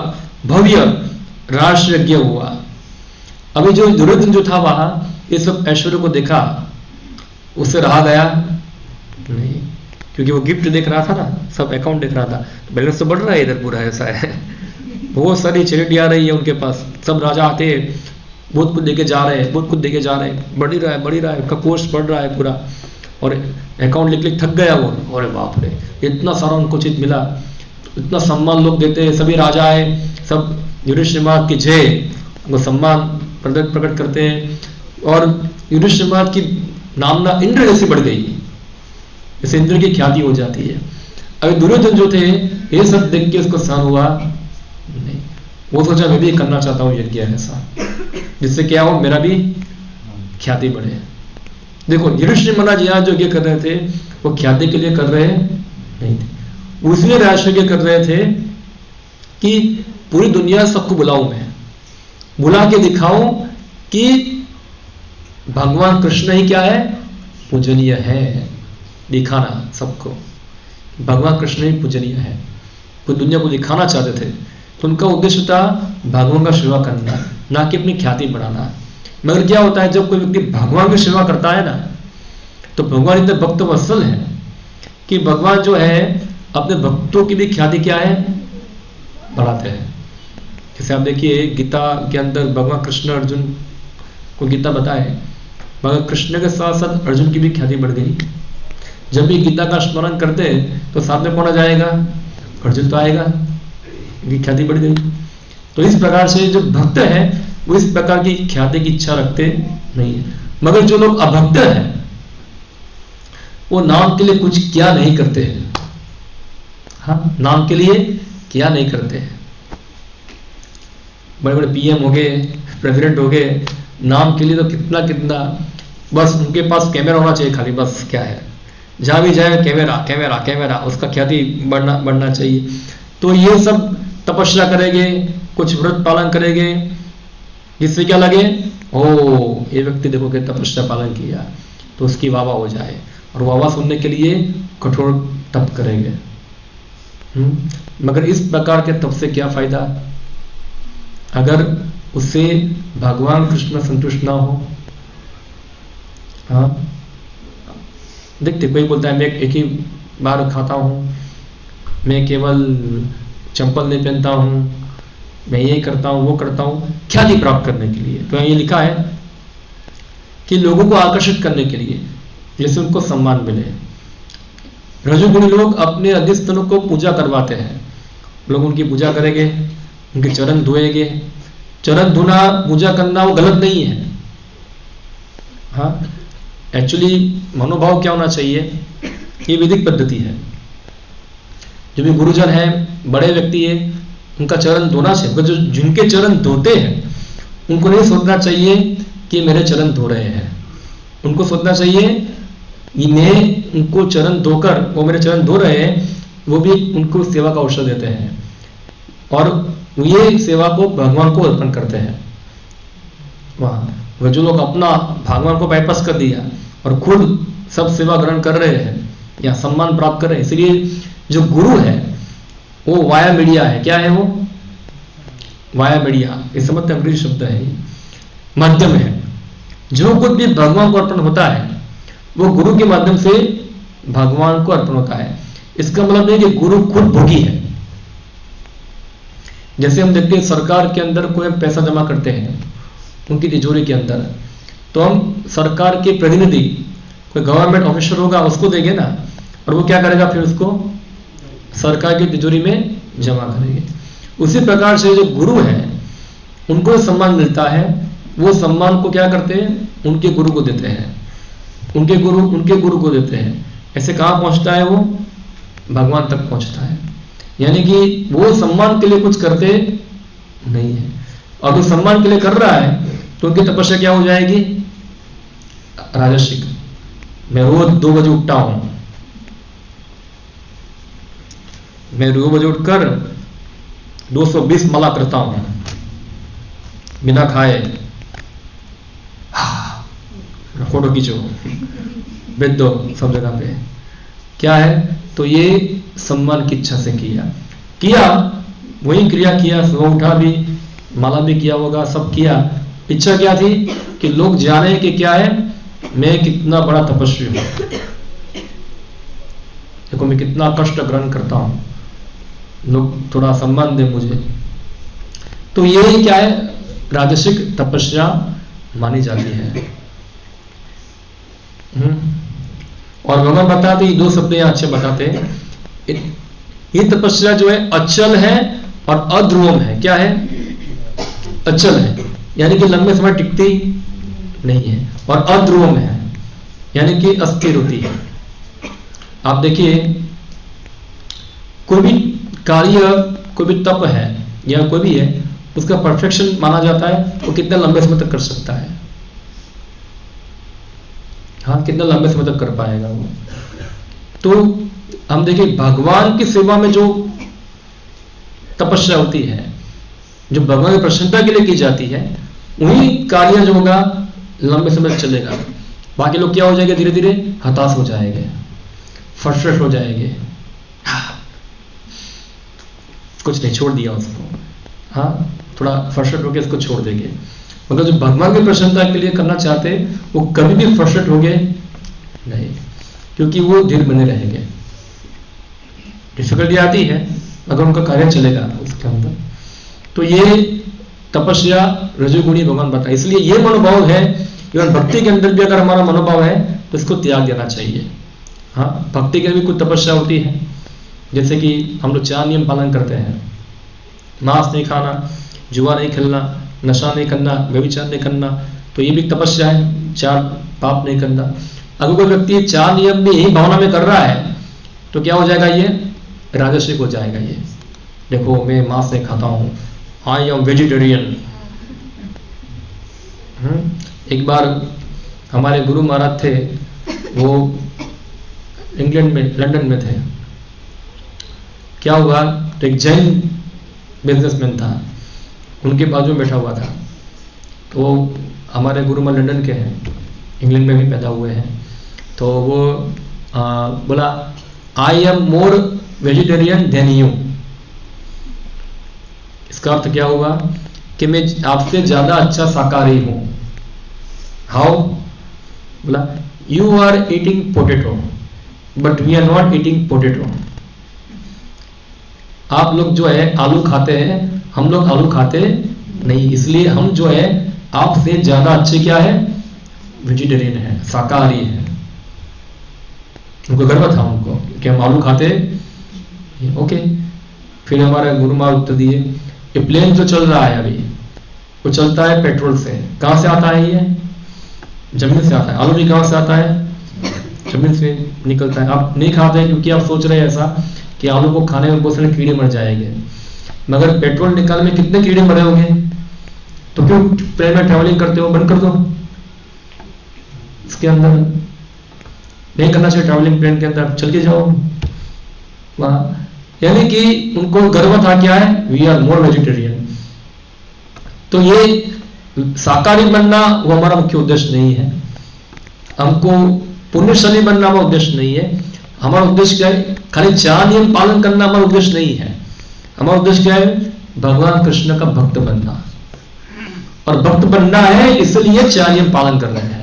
A: भव्य राष्ट्र यज्ञ हुआ। अभी जो दुर्योधन जो था वहां इस सब ऐश्वर्य को देखा, उससे रहा गया नहीं, क्योंकि वो गिफ्ट देख रहा था ना, सब अकाउंट देख रहा था, तो बैलेंस तो बढ़ रहा है इधर पूरा, ऐसा है। बहुत सारी चैरिटी आ रही है उनके पास, सब राजा आते हैं, बहुत कुछ देके जा रहे हैं, बहुत कुछ देके जा रहे हैं, बढ़ ही रहा है, बढ़ ही रहा है, उनका कोर्स बढ़ रहा है पूरा। और अकाउंट लिख लिख थक गया वो, अरे बाप रे, इतना सारा उनको चीज मिला, इतना सम्मान लोग देते हैं, सभी राजा आए, सब युधिष्ठिर महाराज की जय, उनको सम्मान प्रकट करते हैं। और युधिष्ठिर महाराज की नामना इंद्र जैसी बढ़ गई, जैसे इंद्र की ख्याति हो जाती है। अभी दुर्योधन जो थे ये सब देख के उसको सहन हुआ नहीं, वो सोचा मैं भी करना चाहता हूँ यज्ञ ऐसा, जिससे क्या हो, मेरा भी ख्याति बढ़े। देखो युधिष्ठिर महाराज यहाँ जो यज्ञ कर रहे थे वो ख्याति के लिए कर रहे नहीं थे, उसने राष्ट्र यज्ञ कर रहे थे कि पूरी दुनिया सबको बुलाऊं, मैं बुला के दिखाऊं कि भगवान कृष्ण ही क्या है, पूजनीय है, दिखाना सबको भगवान कृष्ण ही पूजनीय है, पूरी दुनिया को दिखाना चाहते थे। तो उनका उद्देश्य था भगवान का सेवा करना, ना कि अपनी ख्याति बढ़ाना। मगर क्या होता है, जब कोई व्यक्ति भगवान की सेवा करता है ना, तो भगवान इतने भक्त वत्सल है कि भगवान जो है अपने भक्तों की भी ख्याति क्या है, बढ़ाते हैं। जैसे आप देखिए गीता के अंदर भगवान कृष्ण अर्जुन को गीता बताए, मगर कृष्ण के साथ साथ अर्जुन की भी ख्याति बढ़ गई। जब भी गीता का स्मरण करते हैं तो साथ में कौन आ जाएगा, अर्जुन तो आएगा, ख्याति बढ़ गई। तो इस प्रकार से जो भक्त है वो इस प्रकार की ख्याति की इच्छा रखते नहीं है। मगर जो लोग अभक्त हैं वो नाम के लिए कुछ क्या नहीं करते हैं, हाँ, नाम के लिए क्या नहीं करते हैं। बड़े बड़े पीएम हो गए, प्रेसिडेंट हो गए, नाम के लिए तो कितना कितना, बस उनके पास कैमरा होना चाहिए खाली, बस क्या है, जहां भी जाए कैमरा कैमरा कैमरा, उसका ख्याति बढ़ना चाहिए। तो ये सब तपस्या करेंगे, कुछ व्रत पालन करेंगे, जिससे क्या लगे, ओ ये व्यक्ति देखो कि तपस्या पालन किया, तो उसकी वाह हो जाए, और वाह सुनने के लिए कठोर तप करेंगे। मगर इस प्रकार के तप से क्या फायदा, अगर उससे भगवान कृष्ण संतुष्ट ना हो। हाँ, देखते कोई बोलता है मैं एक ही बार खाता हूँ, मैं केवल चंपल नहीं पहनता हूँ, मैं ये करता हूँ वो करता हूँ, ख्याति प्राप्त करने के लिए। तो ये लिखा है कि लोगों को आकर्षित करने के लिए, जैसे उनको सम्मान मिले। रजोगुणी लोग अपने अधिष्ठानों को पूजा करवाते हैं, लोग उनकी पूजा करेंगे, उनके चरण धोएंगे। चरण धोना, पूजा करना वो गलत नहीं है। हाँ, एक्चुअली मनोभाव क्या होना चाहिए, ये वैदिक पद्धति है। जो भी गुरुजन है, बड़े व्यक्ति है, उनका चरण धोना चाहिए। जो जिनके चरण धोते हैं उनको नहीं सोचना चाहिए कि मेरे चरण धो रहे हैं, उनको सोचना चाहिए कि मैं उनको चरण धोकर, वो मेरे चरण धो रहे हैं, वो भी उनको सेवा का अवसर देते हैं और ये सेवा को भगवान को अर्पण करते हैं। वह जो लोग अपना भगवान को बाईपास कर दिया और खुद सब सेवा ग्रहण कर रहे हैं या सम्मान प्राप्त कर रहे हैं, इसलिए जो गुरु है वो वाया मीडिया है। क्या है वो? वाया मीडिया, इस समझते अंग्रेजी शब्द है, माध्यम है। जो कुछ भी भगवान को अर्पण होता है वो गुरु के माध्यम से भगवान को अर्पण होता है। इसका मतलब नहीं कि गुरु खुद भोगी है। जैसे हम देखते हैं सरकार के अंदर कोई पैसा जमा करते हैं उनकी तिजोरी के अंदर, तो हम सरकार के प्रतिनिधि, कोई गवर्नमेंट ऑफिसर होगा, उसको देंगे ना, और वो क्या करेगा, फिर उसको सरकार की तिजोरी में जमा करेंगे। उसी प्रकार से जो गुरु है उनको सम्मान मिलता है, वो सम्मान को क्या करते हैं, उनके गुरु को देते हैं, उनके गुरु को देते हैं। ऐसे कहाँ पहुंचता है वो? भगवान तक पहुंचता है। यानी कि वो सम्मान के लिए कुछ करते नहीं है, और जो सम्मान के लिए कर रहा है तो उनकी तपस्या क्या हो जाएगी? राजसिक। मैं रोज 2 बजे उठता हूं, मैं 2 बजे उठकर 220 माला करता हूं बिना खाए, फोटो खींचो, भेज दो सब जगह पे। क्या है? तो ये सम्मान की इच्छा से किया वही क्रिया किया, सुबह उठा भी, माला भी किया होगा, सब किया। इच्छा क्या थी कि लोग जाने कि क्या है, मैं कितना बड़ा तपस्वी हूं, देखो मैं कितना कष्ट ग्रहण करता हूं, लोग थोड़ा सम्मान दे मुझे। तो ये क्या है? राजसिक तपस्या मानी जाती है। और भगवान बताते, ये 2 शब्द यहां अच्छे बताते हैं। ये तपस्या जो है अचल है और अध्रुवम है। क्या है? अचल है, यानी कि लंबे समय टिकती नहीं है, और अध्रुवम है, यानी कि अस्थिर होती है। आप देखिए, कोई भी कार्य, कोई भी तप है या कोई भी है, उसका परफेक्शन माना जाता है वो कितना लंबे समय तक कर सकता है। हाँ, कितना लंबे समय तक कर पाएगा वो। तो हम देखिए, भगवान की सेवा में जो तपस्या होती है, जो भगवान की प्रसन्नता के लिए की जाती है, वही कार्य जो होगा लंबे समय तक चलेगा। बाकी लोग क्या हो जाएंगे, धीरे धीरे हताश हो जाएंगे, फ्रस्ट्रेट हो जाएंगे, कुछ नहीं, छोड़ दिया उसको। हाँ, थोड़ा फ्रस्ट्रेट होकर इसको छोड़ देंगे। मगर जो भगवान की प्रसन्नता के लिए करना चाहते हैं वो कभी भी फ्रस्ट्रेट होंगे नहीं, क्योंकि वो धीर बने रहेंगे। डिफिकल्टी आती है अगर उनका कार्य चलेगा उसके अंदर। तो ये तपस्या रजोगुणी भगवान बताए। इसलिए ये मनोभाव है, इवन भक्ति के अंदर भी अगर हमारा मनोभाव है तो इसको त्याग देना चाहिए। हाँ, भक्ति के भी कुछ तपस्या होती है, जैसे कि हम लोग 4 नियम पालन करते हैं। मांस नहीं खाना, जुआ नहीं खेलना, नशा नहीं करना, व्यभिचार नहीं करना, तो ये भी तपस्या है। 4 पाप नहीं करना। अगर कोई व्यक्ति 4 नियम भी यही भावना में कर रहा है तो क्या हो जाएगा? ये राजसिक हो जाएगा। ये देखो, मैं मांस नहीं खाता हूं, आई एम वेजिटेरियन। एक बार हमारे गुरु महाराज थे, वो इंग्लैंड में, लंदन में थे। क्या हुआ, तो एक जैन बिजनेसमैन था, उनके बाजू में बैठा हुआ था। तो हमारे गुरु महाराज लंदन के हैं, इंग्लैंड में भी पैदा हुए हैं। तो वो बोला, I am more vegetarian than you. इसका अर्थ क्या हुआ कि मैं आपसे ज्यादा अच्छा शाकाहारी हूं। हाउ? बोला, you are eating potato but we are not eating potato. आप लोग जो है आलू खाते हैं, हम लोग आलू खाते नहीं, इसलिए हम जो है आपसे ज्यादा अच्छे क्या है, वेजिटेरियन है, शाकाहारी है। उनको गर्व था उनको कि हम आलू खाते। ओके, फिर हमारे गुरु महाराज उत्तर दिए, ये प्लेन जो चल रहा है अभी वो चलता है पेट्रोल से। कहां से आता है ये? जमीन से आता है। आलू भी कहां से आता है? जमीन से निकलता है। आप नहीं खाते क्योंकि आप सोच रहे हैं ऐसा कि आलू को खाने में बहुत सारे कीड़े मर जाएंगे, मगर पेट्रोल निकालने में कितने कीड़े मरे होंगे? तो क्यों प्लेन में ट्रैवलिंग करते हो? बंद कर दो, इसके अंदर नहीं करना चाहिए ट्रैवलिंग, प्लेन के अंदर चल के जाओ वहां। यानी कि उनको गर्व था क्या है, वी आर मोर वेजिटेरियन। तो ये शाकाहारी बनना वो हमारा मुख्य उद्देश्य नहीं है, हमको पुण्यशाली बनना हमारा उद्देश्य नहीं है। हमारा उद्देश्य क्या है, खाली 4 नियम पालन करना हमारा उद्देश्य नहीं है। हमारा उद्देश्य क्या है, भगवान कृष्ण का भक्त बनना, और भक्त बनना है इसलिए 4 नियम पालन कर रहे हैं।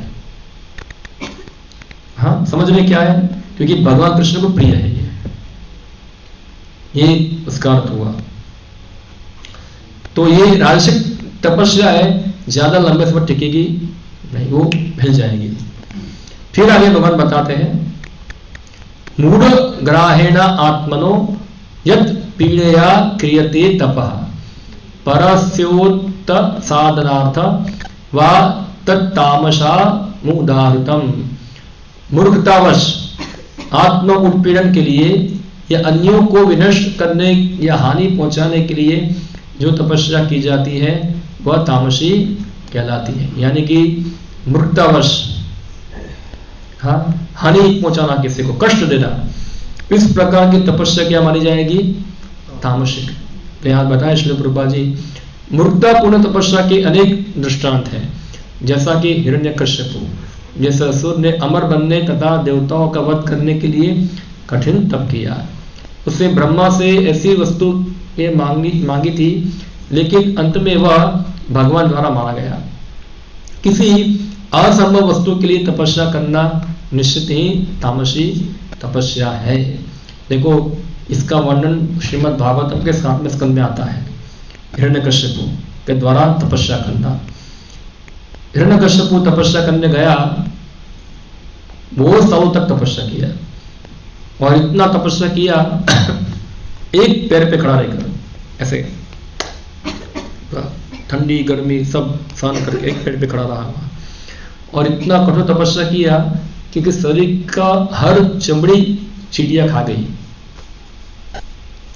A: हाँ, समझ में क्या है, क्योंकि भगवान कृष्ण को प्रिय है ये उसका अर्थ हुआ। तो ये राजसिक तपस्या है, ज्यादा लंबे समय टिकेगी नहीं, वो हिल जाएगी। फिर आगे भगवान बताते हैं, मूढ़ ग्राहेण आत्मनो यत् पीड़या क्रियते तपः परस्योत्त साधनार्थ वा तत्तामसा मुदाहृतम। मूर्खतावश आत्म उत्पीड़न के लिए या अन्यों को विनष्ट करने या हानि पहुंचाने के लिए जो तपस्या की जाती है वह तामसी कहलाती है। यानी कि मूर्खतावश, हाँ, हानि पहुंचाना, किसी को कष्ट देना, इस प्रकार की तपस्या क्या मानी जाएगी, तामसिक। तो यहाँ बताया श्रील प्रभुपाद जी, मूर्खतापूर्ण तपस्या के अनेक दृष्टांत हैं, जैसा कि हिरण्यकश्यपु जैसे असुर ने अमर बनने तथा देवताओं का वध करने के लिए कठिन तप किया। उसे ब्रह्मा से ऐसी वस्तु ये मांगी थी, लेकिन अंत में वह भगवान द्वारा मारा गया। किसी असंभव वस्तु के लिए तपस्या करना निश्चित ही तामसी तपस्या है। देखो, इसका वर्णन श्रीमद् भागवतम के 7वें स्कंद में आता है, हिरण्यकश्यपु के द्वारा तपस्या करना। हिरण्यकश्यपु तपस्या करने गया, बहुत सालों तक तपस्या किया, और इतना तपस्या किया एक पैर पे खड़ा रहकर, ऐसे ठंडी गर्मी सब सहन करके एक पैर पे खड़ा रहा, और इतना कठोर तपस्या किया कि शरीर का हर चमड़ी चींटियां खा गई।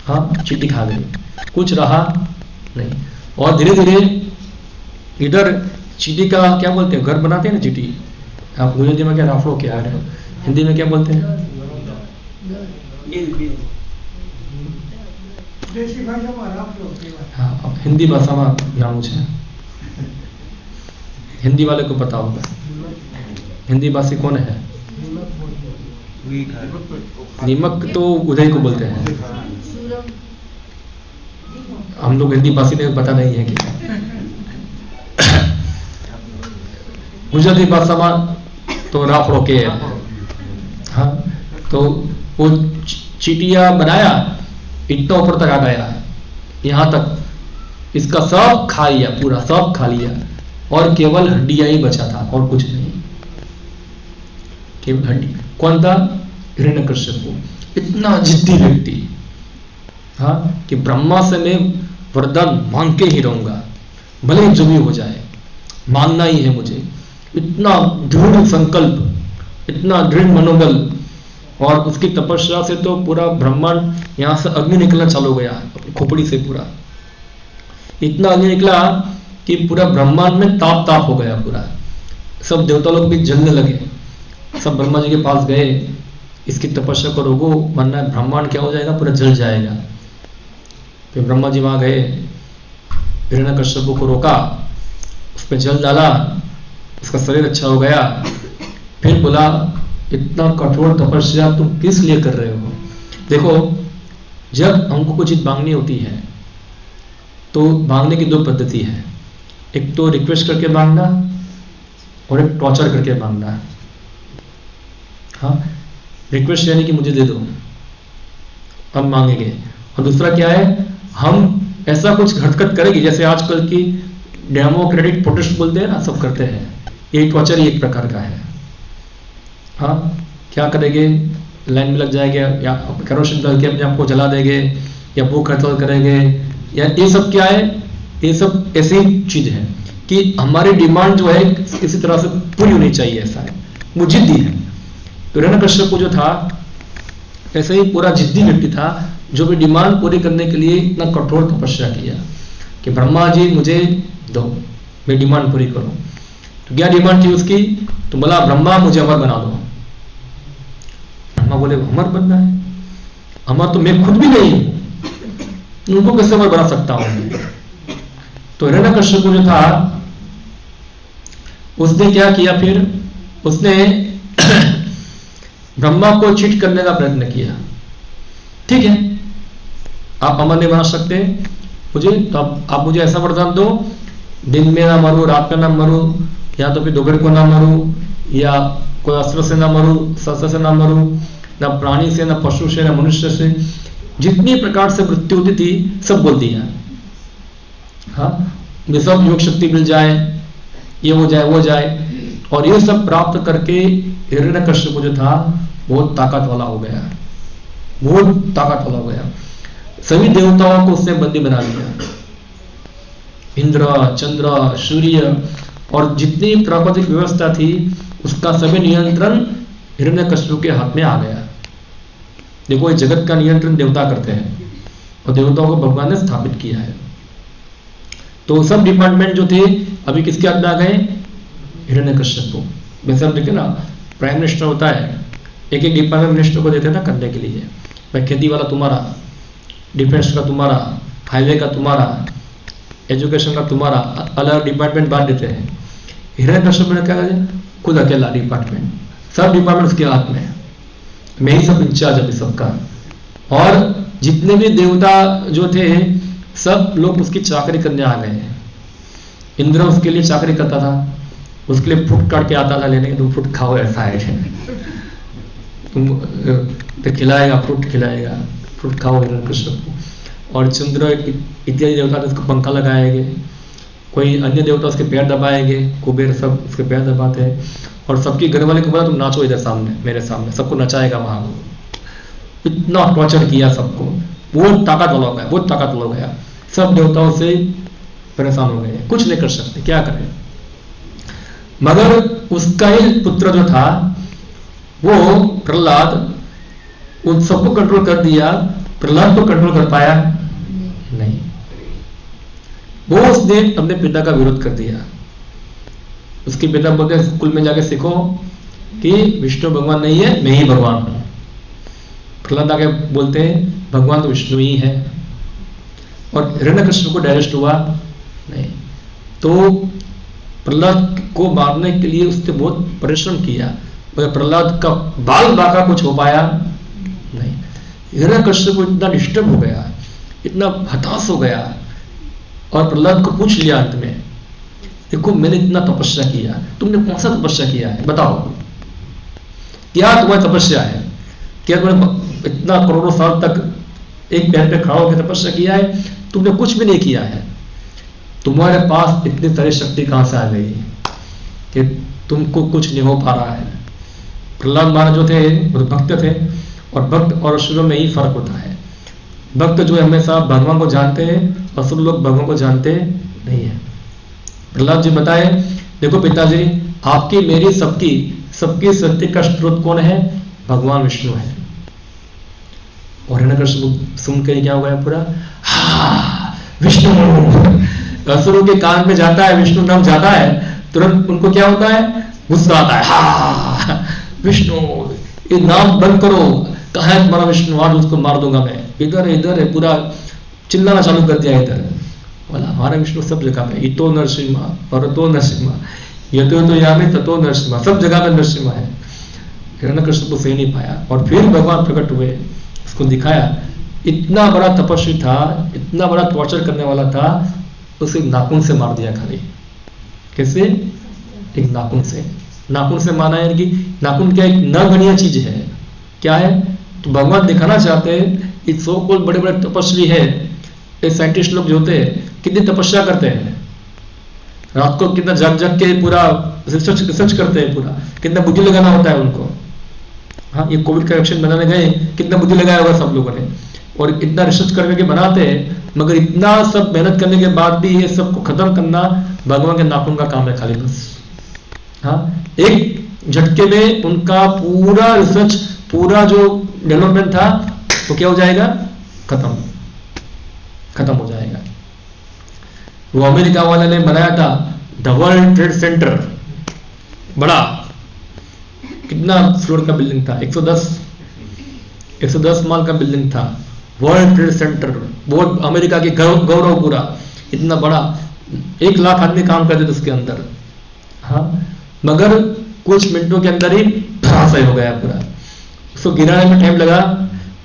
A: हाँ, चींटी खा गई, कुछ रहा नहीं। और धीरे धीरे इधर चींटी का क्या बोलते हैं, घर बनाते हैं ना चींटी, आप अंग्रेजी में क्या राफड़ो क्या है, हिंदी में क्या बोलते हैं, हाँ, अब हिंदी भाषा में नाम है, हिंदी वाले को पता होगा। हिंदी भाषी कौन है? नीमक तो उदय को बोलते हैं, हम लोग हिंदी भाषी ने पता नहीं है कि गुजराती भाषा में तो राफड़ो के है। हाँ, तो वो चीटिया बनाया, इतना ऊपर तक आ गया, यहां तक इसका सब खा लिया, पूरा सब खा लिया, और केवल हड्डियां ही बचा था और कुछ नहीं, केवल हड्डी। कौन था? हिरण्यकश्यपु। इतना जिद्दी व्यक्ति, हाँ, कि ब्रह्मा से मैं वरदान मांग के ही रहूंगा, भले जो भी हो जाए, मांगना ही है मुझे। इतना दृढ़ संकल्प, इतना दृढ़ मनोबल, और उसकी तपस्या से तो पूरा ब्रह्मांड, यहां से अग्नि निकलना चालू हो गया खोपड़ी से, पूरा इतना अग्नि निकला कि पूरा ब्रह्मांड में ताप ताप हो गया पूरा। सब देवता लोग भी जलने लगे, सब ब्रह्मा जी के पास गए, इसकी तपस्या को रोको वरना ब्रह्मांड क्या हो जाएगा, पूरा जल जाएगा। फिर ब्रह्मा जी वहां गए, हिरण्यकश्यप को रोका, उस पर जल डाला, उसका शरीर अच्छा हो गया। फिर बोला, इतना कठोर तपस्या तुम किस लिए कर रहे हो? देखो, जब हमको कुछ चीज मांगनी होती है तो मांगने की 2 पद्धति है, एक तो रिक्वेस्ट करके मांगना और एक टॉर्चर करके मांगना। हाँ, रिक्वेस्ट यानी कि मुझे दे दो, हम मांगेंगे, और दूसरा क्या है, हम ऐसा कुछ हरकत करेंगे जैसे आजकल की डेमोक्रेटिक प्रोटेस्ट बोलते हैं ना, सब करते हैं। ये टॉर्चर एक प्रकार का है। हाँ, क्या करेंगे, लाइन में लग जाएंगे या केरोसिन डाल के अपने आप को जला देंगे या भूख हड़ताल करेंगे, या ये सब क्या है, ये सब ऐसी चीज है कि हमारी डिमांड जो है इसी तरह से पूरी होनी चाहिए, ऐसा है, वो जिद्दी है। तो हिरण्यकश्यप जो था ऐसे ही पूरा जिद्दी व्यक्ति था, जो भी डिमांड पूरी करने के लिए इतना कठोर तपस्या किया कि ब्रह्मा जी मुझे दो, मैं डिमांड पूरी करूं। तो क्या डिमांड थी उसकी, तो बोला ब्रह्मा मुझे अमर बना दो। ब्रह्मा बोले अमर बनना है, अमर तो मैं खुद भी नहीं हूं, उनको कैसे अमर बना सकता हूं। तो हिरण्यकश्यप जो था उसने क्या किया, फिर उसने ब्रह्मा को चीट करने का प्रयत्न किया। ठीक है, आप अमर नहीं बना सकते मुझे, तो आप मुझे ऐसा वरदान दो, दिन में ना मरू, रात में ना मरू, या तो फिर दोपहर को ना मरू, या कोई अस्त्र से ना मरू, शस्त्र से ना मरू, ना प्राणी से, ना पशु से, ना मनुष्य से, जितनी प्रकार से मृत्यु होती थी सब बोल दिया। हाँ, ये सब योग शक्ति मिल जाए, ये हो जाए वो जाए, और ये सब प्राप्त करके हिरण्यकश्यप जो था बहुत ताकत वाला हो गया, बहुत ताकत वाला हो गया। सभी देवताओं को उसने बंदी बना लिया, इंद्र, चंद्र, सूर्य और जितनी प्राकृतिक व्यवस्था थी उसका सभी नियंत्रण हिरण्यकश्यप के हाथ में आ गया। देखो, इस जगत का नियंत्रण देवता करते हैं और देवताओं को भगवान ने स्थापित किया है। तो सब डिपार्टमेंट जो थे अभी किसके हाथ में आ गए, हिरण्यकश्यप को। वैसे हम देखें ना, प्राइम मिनिस्टर होता है, एक एक डिपार्टमेंट मिनिस्टर को देते हैं ना करने के लिए, भाई खेती वाला तुम्हारा, डिफेंस का तुम्हारा, हाईवे का तुम्हारा, एजुकेशन का तुम्हारा, अलग डिपार्टमेंट बांट देते हैं। हिरण्यकश्यप ने क्या किया, खुद अकेला डिपार्टमेंट, सब डिपार्टमेंट उसके हाथ में, मैं ही सब इंचार्ज अभी सबका। और जितने भी देवता जो थे सब लोग उसकी चाकरी करने आ गए हैं। इंद्र उसके लिए चाकरी करता था, उसके लिए फ्रूट काट के आता था लेने, तुम फ्रूट खाओ, ऐसा है, तुम तो खिलाएगा, फ्रूट खिलाएगा, फ्रूट खाओ हिरण्यकश्यप को। और चंद्र इत्यादि देवता उसको पंखा लगाएंगे, कोई अन्य देवता उसके पैर दबाएंगे, कुबेर सब उसके पैर दबाते हैं, और सबकी घर वाले को बोला तुम नाचो इधर सामने, मेरे सामने, सबको नचाएगा वहां। इतना टॉर्चर किया सबको, बहुत ताकत वाला हो गया, बहुत ताकत वाला हो गया, सब देवताओं से परेशान हो गए, कुछ नहीं कर सकते, क्या करें। मगर उसका ही पुत्र जो था वो प्रहलाद, उन सबको कंट्रोल कर दिया, प्रहलाद को कंट्रोल कर पाया नहीं। वो उसने अपने पिता का विरोध कर दिया। उसके पिता बोलते स्कूल में जाके सीखो कि विष्णु भगवान नहीं है, मैं ही भगवान हूं। प्रहलाद आगे बोलते हैं भगवान तो विष्णु ही है, और हिरण्यकश्यप को डायरेक्ट हुआ नहीं। तो प्रहलाद को मारने के लिए उसने बहुत परिश्रम किया, मगर प्रहलाद का बाल बाका कुछ हो पाया नहीं। हिरण्यकश्यप को इतना डिस्टर्ब हो गया, इतना हताश हो गया, और प्रहलाद को पूछ लिया अंत में, देखो मैंने इतना तपस्या किया, तुमने कौन सा तपस्या किया है बताओ, क्या तुम्हारी तपस्या है, क्या तुमने इतना करोड़ों साल तक एक पैर पे खड़ा होकर तपस्या किया है, तुमने कुछ भी नहीं किया है, तुम्हारे पास इतनी सारी शक्ति कहां से आ गई कि तुमको कुछ नहीं हो पा रहा है। प्रहलाद महाराज जो थे वो भक्त थे, और भक्त और असुरों में ही फर्क होता है। भक्त जो है हमेशा भगवान को जानते हैं, असुर लोग भगवान को जानते नहीं है। प्रहलाद जी बताए, देखो पिताजी, आपकी मेरी सबकी सबकी शक्ति का स्रोत कौन है, भगवान विष्णु है। और हिरण्यकश्यप सुन के क्या हो गया पूरा, हाँ विष्णु। असुरों के कान में जाता है विष्णु नाम जाता है, तुरंत उनको क्या होता है, गुस्सा आता है, हाँ विष्णु, ये नाम बंद करो, कहा है तुम्हारा विष्णु, आज उसको मार दूंगा मैं, इधर है, पूरा चिल्लाना चालू कर दिया इधर। बोला हमारा विष्णु सब जगह पे, इतो नरसिम्हा परतो नरसिम्हा, यतो तो यामी ततो नरसिम्हा, सब जगह पे नरसिम्हा है। हिरण्यकश्यप को सही नहीं पाया, और फिर भगवान प्रकट हुए, उसको दिखाया। इतना बड़ा तपस्वी था, इतना बड़ा टॉर्चर करने वाला था, उसे नाखून से मार दिया खाली। कैसे, एक नाखून से। नाखून से माना है कि नाखून क्या एक नगण्य चीज है, क्या है, तो भगवान दिखाना चाहते हैं ये सो कॉल्ड बड़े बड़े तपस्वी है, ये साइंटिस्ट लोग जो होते हैं कितनी तपस्या करते हैं, रात को कितना जग जग के पूरा रिसर्च करते हैं, पूरा कितना बुद्धि लगाना होता है उनको। हाँ, ये कोविड का वैक्सीन बनाने गए, कितना बुद्धि लगाया होगा सब लोगों ने, और इतना रिसर्च करके बनाते हैं, मगर इतना सब मेहनत करने के बाद भी ये सबको खत्म करना भगवान के नाखून का काम है खाली बस। हाँ, एक झटके में उनका पूरा रिसर्च, पूरा जो डेवलपमेंट था वो क्या हो जाएगा, खत्म हो जाएगा। वो अमेरिका वाले ने बनाया था द वर्ल्ड ट्रेड सेंटर, बड़ा कितना फ्लोर का बिल्डिंग था, 110 माल का बिल्डिंग था, वर्ल्ड ट्रेड सेंटर, बहुत अमेरिका के गौरव पूरा, इतना बड़ा, 1 लाख आदमी काम करते थे उसके अंदर। हाँ, मगर कुछ मिनटों के अंदर ही धराशायी हो गया पूरा। उसको गिराने में टाइम लगा,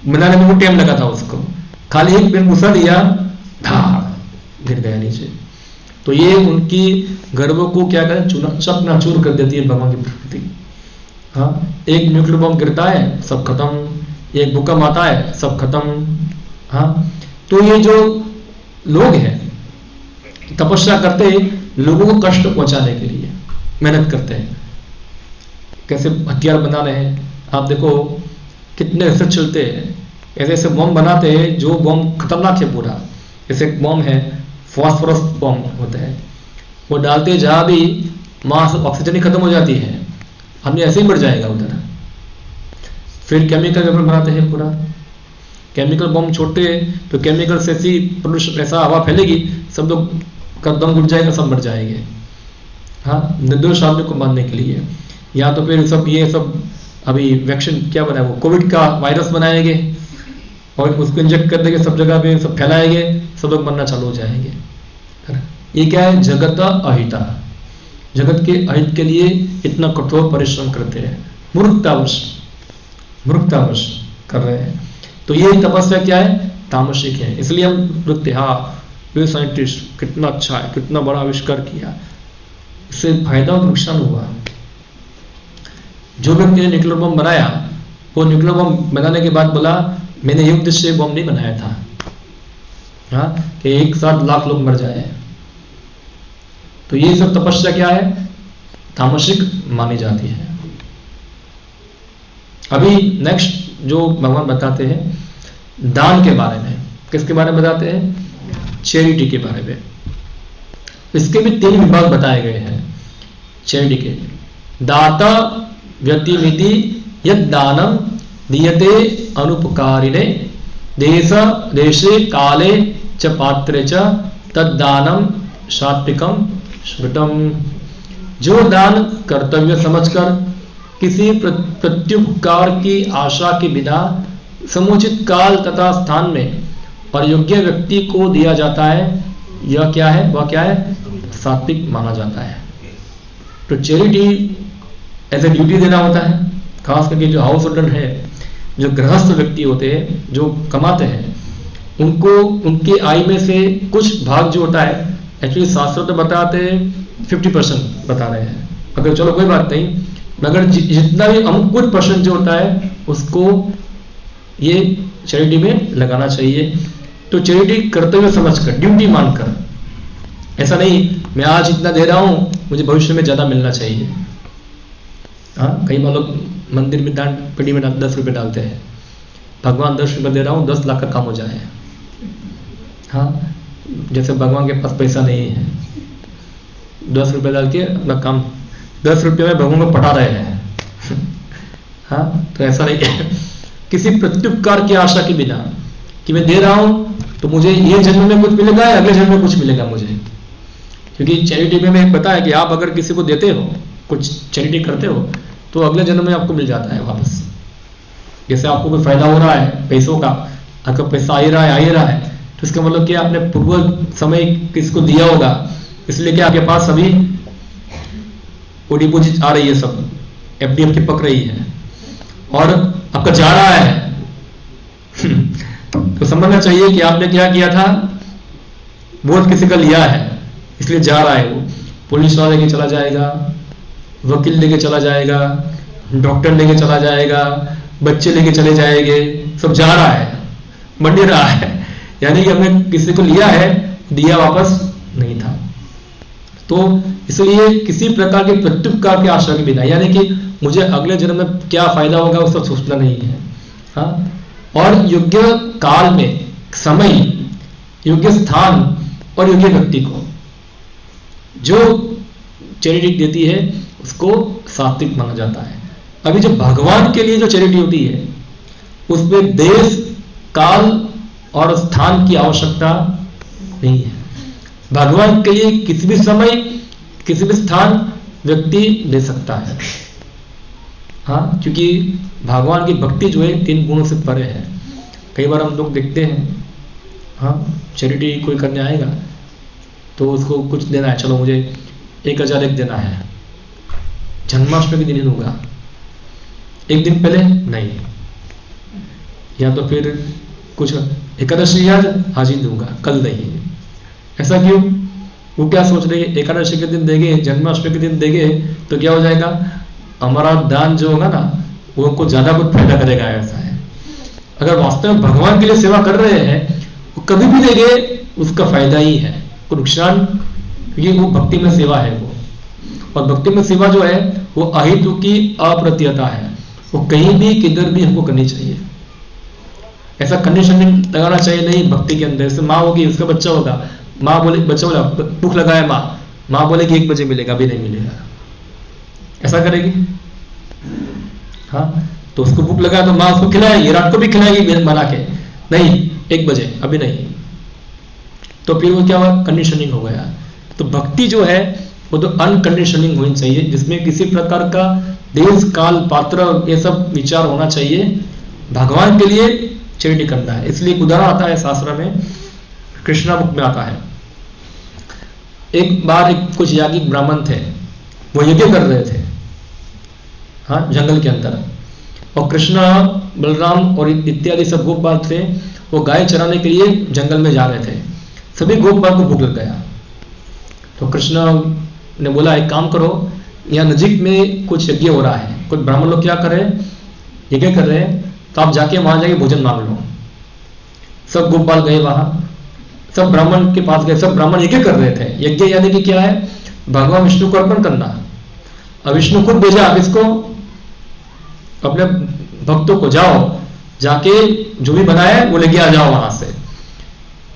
A: बनाने में भी टाइम लगा था उसको, खाली एक पेन घुसा दिया, गिर गया नीचे। तो ये उनकी गर्वों को क्या करें, चकनाचूर कर देती है भगवान की प्रकृति। हाँ, एक न्यूक्लियर बम गिरता है सब खत्म, एक भूकंप आता है सब खत्म। हाँ, तो ये जो लोग हैं तपस्या करते लोगों को कष्ट पहुंचाने के लिए मेहनत करते हैं, कैसे हथियार बना रहे हैं। आप देखो कितने ऐसे चलते हैं, ऐसे ऐसे बम बनाते हैं जो बम खतरनाक है पूरा। जैसे एक बम है फॉस्फोरस बम होता है, वो डालते जहां भी वहां से ऑक्सीजन ही खत्म हो जाती है, हमने ऐसे ही मर जाएगा उधर। फिर केमिकल वेपन बनाते हैं पूरा, केमिकल बम छोड़ते हैं तो केमिकल से ऐसी पोल्यूशन, ऐसा हवा फैलेगी सब लोग का दम घुट जाएगा, सब मर जाएंगे। हाँ, निर्दोष आदमी को मारने के लिए, या तो फिर सब ये सब अभी वैक्सीन क्या बना है, वो कोविड का वायरस बनाएंगे और उसको इंजेक्ट कर देंगे, सब जगह पे सब फैलाएंगे, सब लोग मरना चालू हो जाएंगे। ये क्या है, जगत अहिता, जगत के अहित के लिए इतना कठोर परिश्रम करते हैं, मूर्खतावश कर रहे हैं। तो ये तपस्या क्या है, तामसिक है। इसलिए हम बोलते हाँ ये साइंटिस्ट कितना अच्छा है, कितना बड़ा आविष्कार किया, इससे फायदा और नुकसान हुआ। जो व्यक्ति ने न्यूक्लियर बम बनाया, वो न्यूक्लियर बम बनाने के बाद बोला मैंने ये उद्देश्य से बम नहीं बनाया था, हाँ, कि एक साथ लाख लोग मर जाए। तो ये सब तपस्या क्या है, तामसिक मानी जाती है। अभी नेक्स्ट जो भगवान बताते हैं दान के बारे में, किसके बारे में बताते हैं, चैरिटी के बारे में। इसके भी 3 विभाग बताए गए हैं चैरिटी के। दाता व्यतिमिति यद दानम दीयते अनुपकारिणे देश देशे काले च पात्रे च तद्दानम सात्विकम स्मृतम। जो दान कर्तव्य समझकर किसी प्रत्युपकार की आशा के बिना समुचित काल तथा स्थान में और योग्य व्यक्ति को दिया जाता है, यह क्या है, वह क्या है, सात्विक माना जाता है। तो चैरिटी एज ए ड्यूटी देना होता है, खास करके जो हाउस होल्डर है, जो गृहस्थ व्यक्ति होते हैं, जो कमाते हैं, उनको उनकी आय में से कुछ भाग जो होता है, एक्चुअली शास्त्र तो बताते हैं 50% बता रहे हैं, अगर चलो कोई बात नहीं, मगर जितना भी कुछ परसेंट जो होता है उसको ये चैरिटी में लगाना चाहिए। तो चैरिटी कर्तव्य समझकर, ड्यूटी मानकर, ऐसा नहीं मैं आज इतना दे रहा हूं मुझे भविष्य में ज्यादा मिलना चाहिए। हाँ, कई बार लोग मंदिर में दान पेटी में 10 रुपए डालते हैं, भगवान 10 रुपए दे रहा हूं 10 लाख का काम हो जाए। हाँ, जैसे भगवान के पास पैसा नहीं है, 10 रुपए डाल के अपना काम, 10 रुपये में भगवान को पटा रहे हैं। हाँ, तो ऐसा नहीं किसी प्रत्युपकार की आशा के बिना कि मैं दे रहा हूं तो मुझे ये जन्म में कुछ मिलेगा या अगले जन्म में कुछ मिलेगा मुझे। क्योंकि चैरिटी में मैं पता है कि आप अगर किसी को देते हो, कुछ चैरिटी करते हो, तो अगले जन्म में आपको मिल जाता है वापस। जैसे आपको कोई फायदा हो रहा है पैसों का, आपका पैसा आ ही रहा है, तो इसका मतलब कि आपने पूर्व समय किसको दिया होगा, इसलिए कि आपके पास अभी वो डिपोजिट आ रही है, सब एफडी आपकी पक रही है और आपका जा रहा है। तो समझना चाहिए कि आपने क्या किया था, बहुत किसी का लिया है इसलिए जा रहा है। वो पुलिस वाला लेके चला जाएगा, वकील लेके चला जाएगा, डॉक्टर लेके चला जाएगा, बच्चे लेके चले जाएंगे, सब जा रहा है। मंडी रहा है, यानी कि हमने किसी को लिया है, दिया वापस नहीं था। तो इसलिए किसी प्रकार के प्रत्युपकार की आशा के बिना, यानी कि मुझे अगले जन्म में क्या फायदा होगा उसका सोचना नहीं है। हाँ, और योग्य काल में, समय, योग्य स्थान और योग्य व्यक्ति को जो चैरिटी देती है उसको सात्विक माना जाता है। अभी जो भगवान के लिए जो चैरिटी होती है उसमें देश, काल और स्थान की आवश्यकता नहीं है। भगवान के लिए किसी भी समय, किसी भी स्थान व्यक्ति दे सकता है। हाँ, क्योंकि भगवान की भक्ति जो है 3 गुणों से परे है। कई बार हम लोग देखते हैं, हाँ, चैरिटी कोई करने आएगा तो उसको कुछ देना है, चलो मुझे 1001 देना है, जन्माष्टमी के दिन दूंगा, एक दिन पहले नहीं, या तो फिर कुछ एकादशी आज ही दूंगा, कल नहीं। ऐसा क्यों? वो क्या सोच रहे हैं, एकादशी के दिन देंगे, जन्माष्टमी के दिन देंगे तो क्या हो जाएगा, हमारा दान जो होगा ना वो हमको ज्यादा कुछ फायदा करेगा। ऐसा है, अगर वास्तव में भगवान के लिए सेवा कर रहे हैं वो कभी भी देंगे उसका फायदा ही है, कोई नुकसान, क्योंकि वो भक्ति में सेवा है वो। और भक्ति में सेवा जो है वो अहितु की अप्रत्यता है, वो कहीं भी किधर भी हमको करनी चाहिए। ऐसा कंडीशनिंग लगाना चाहिए नहीं भक्ति के अंदर। जैसे माँ होगी, उसका बच्चा होगा, माँ बोले, बच्चा बोला भूख लगा है, माँ बोलेगी 1 बजे मिलेगा, अभी नहीं मिलेगा, ऐसा करेगी? हाँ, तो उसको भूख लगा तो माँ उसको खिलाएगी, रात को भी खिलाएगी बना के, नहीं 1 बजे अभी नहीं, तो फिर वो क्या हुआ, कंडीशनिंग हो गया। तो भक्ति जो है वो तो अनकंडीशनिंग होनी चाहिए, जिसमें किसी प्रकार का देश, काल, पात्र ये सब विचार होना चाहिए। भगवान के लिए चैरिटी करना है। इसलिए एक उदाहरण आता है शास्त्र में, कृष्णा बुक में आता है। एक बार कुछ याज्ञिक ब्राह्मण थे, वो यज्ञ कर रहे थे, हाँ, जंगल के अंदर, और कृष्णा, बलराम और इत्यादि सब गोपाल थे, वो गाय चराने के लिए जंगल में जा रहे थे। सभी गोपाल को भूख लग गया, तो कृष्णा ने बोला एक काम करो, यहाँ नजीक में कुछ यज्ञ हो रहा है, कुछ ब्राह्मण लोग क्या कर रहे हैं, यज्ञ कर रहे हैं, तो आप जाके वहां जाके भोजन मांग लो। सब गोपाल गए वहां, सब ब्राह्मण के पास गए, सब ब्राह्मण यज्ञ कर रहे थे। यज्ञ यानी कि क्या है, भगवान विष्णु को अर्पण करना। अब विष्णु खुद भेजा आप इसको अपने भक्तों को, जाओ जाके जो भी बनाया वो लेके आ जाओ वहां से।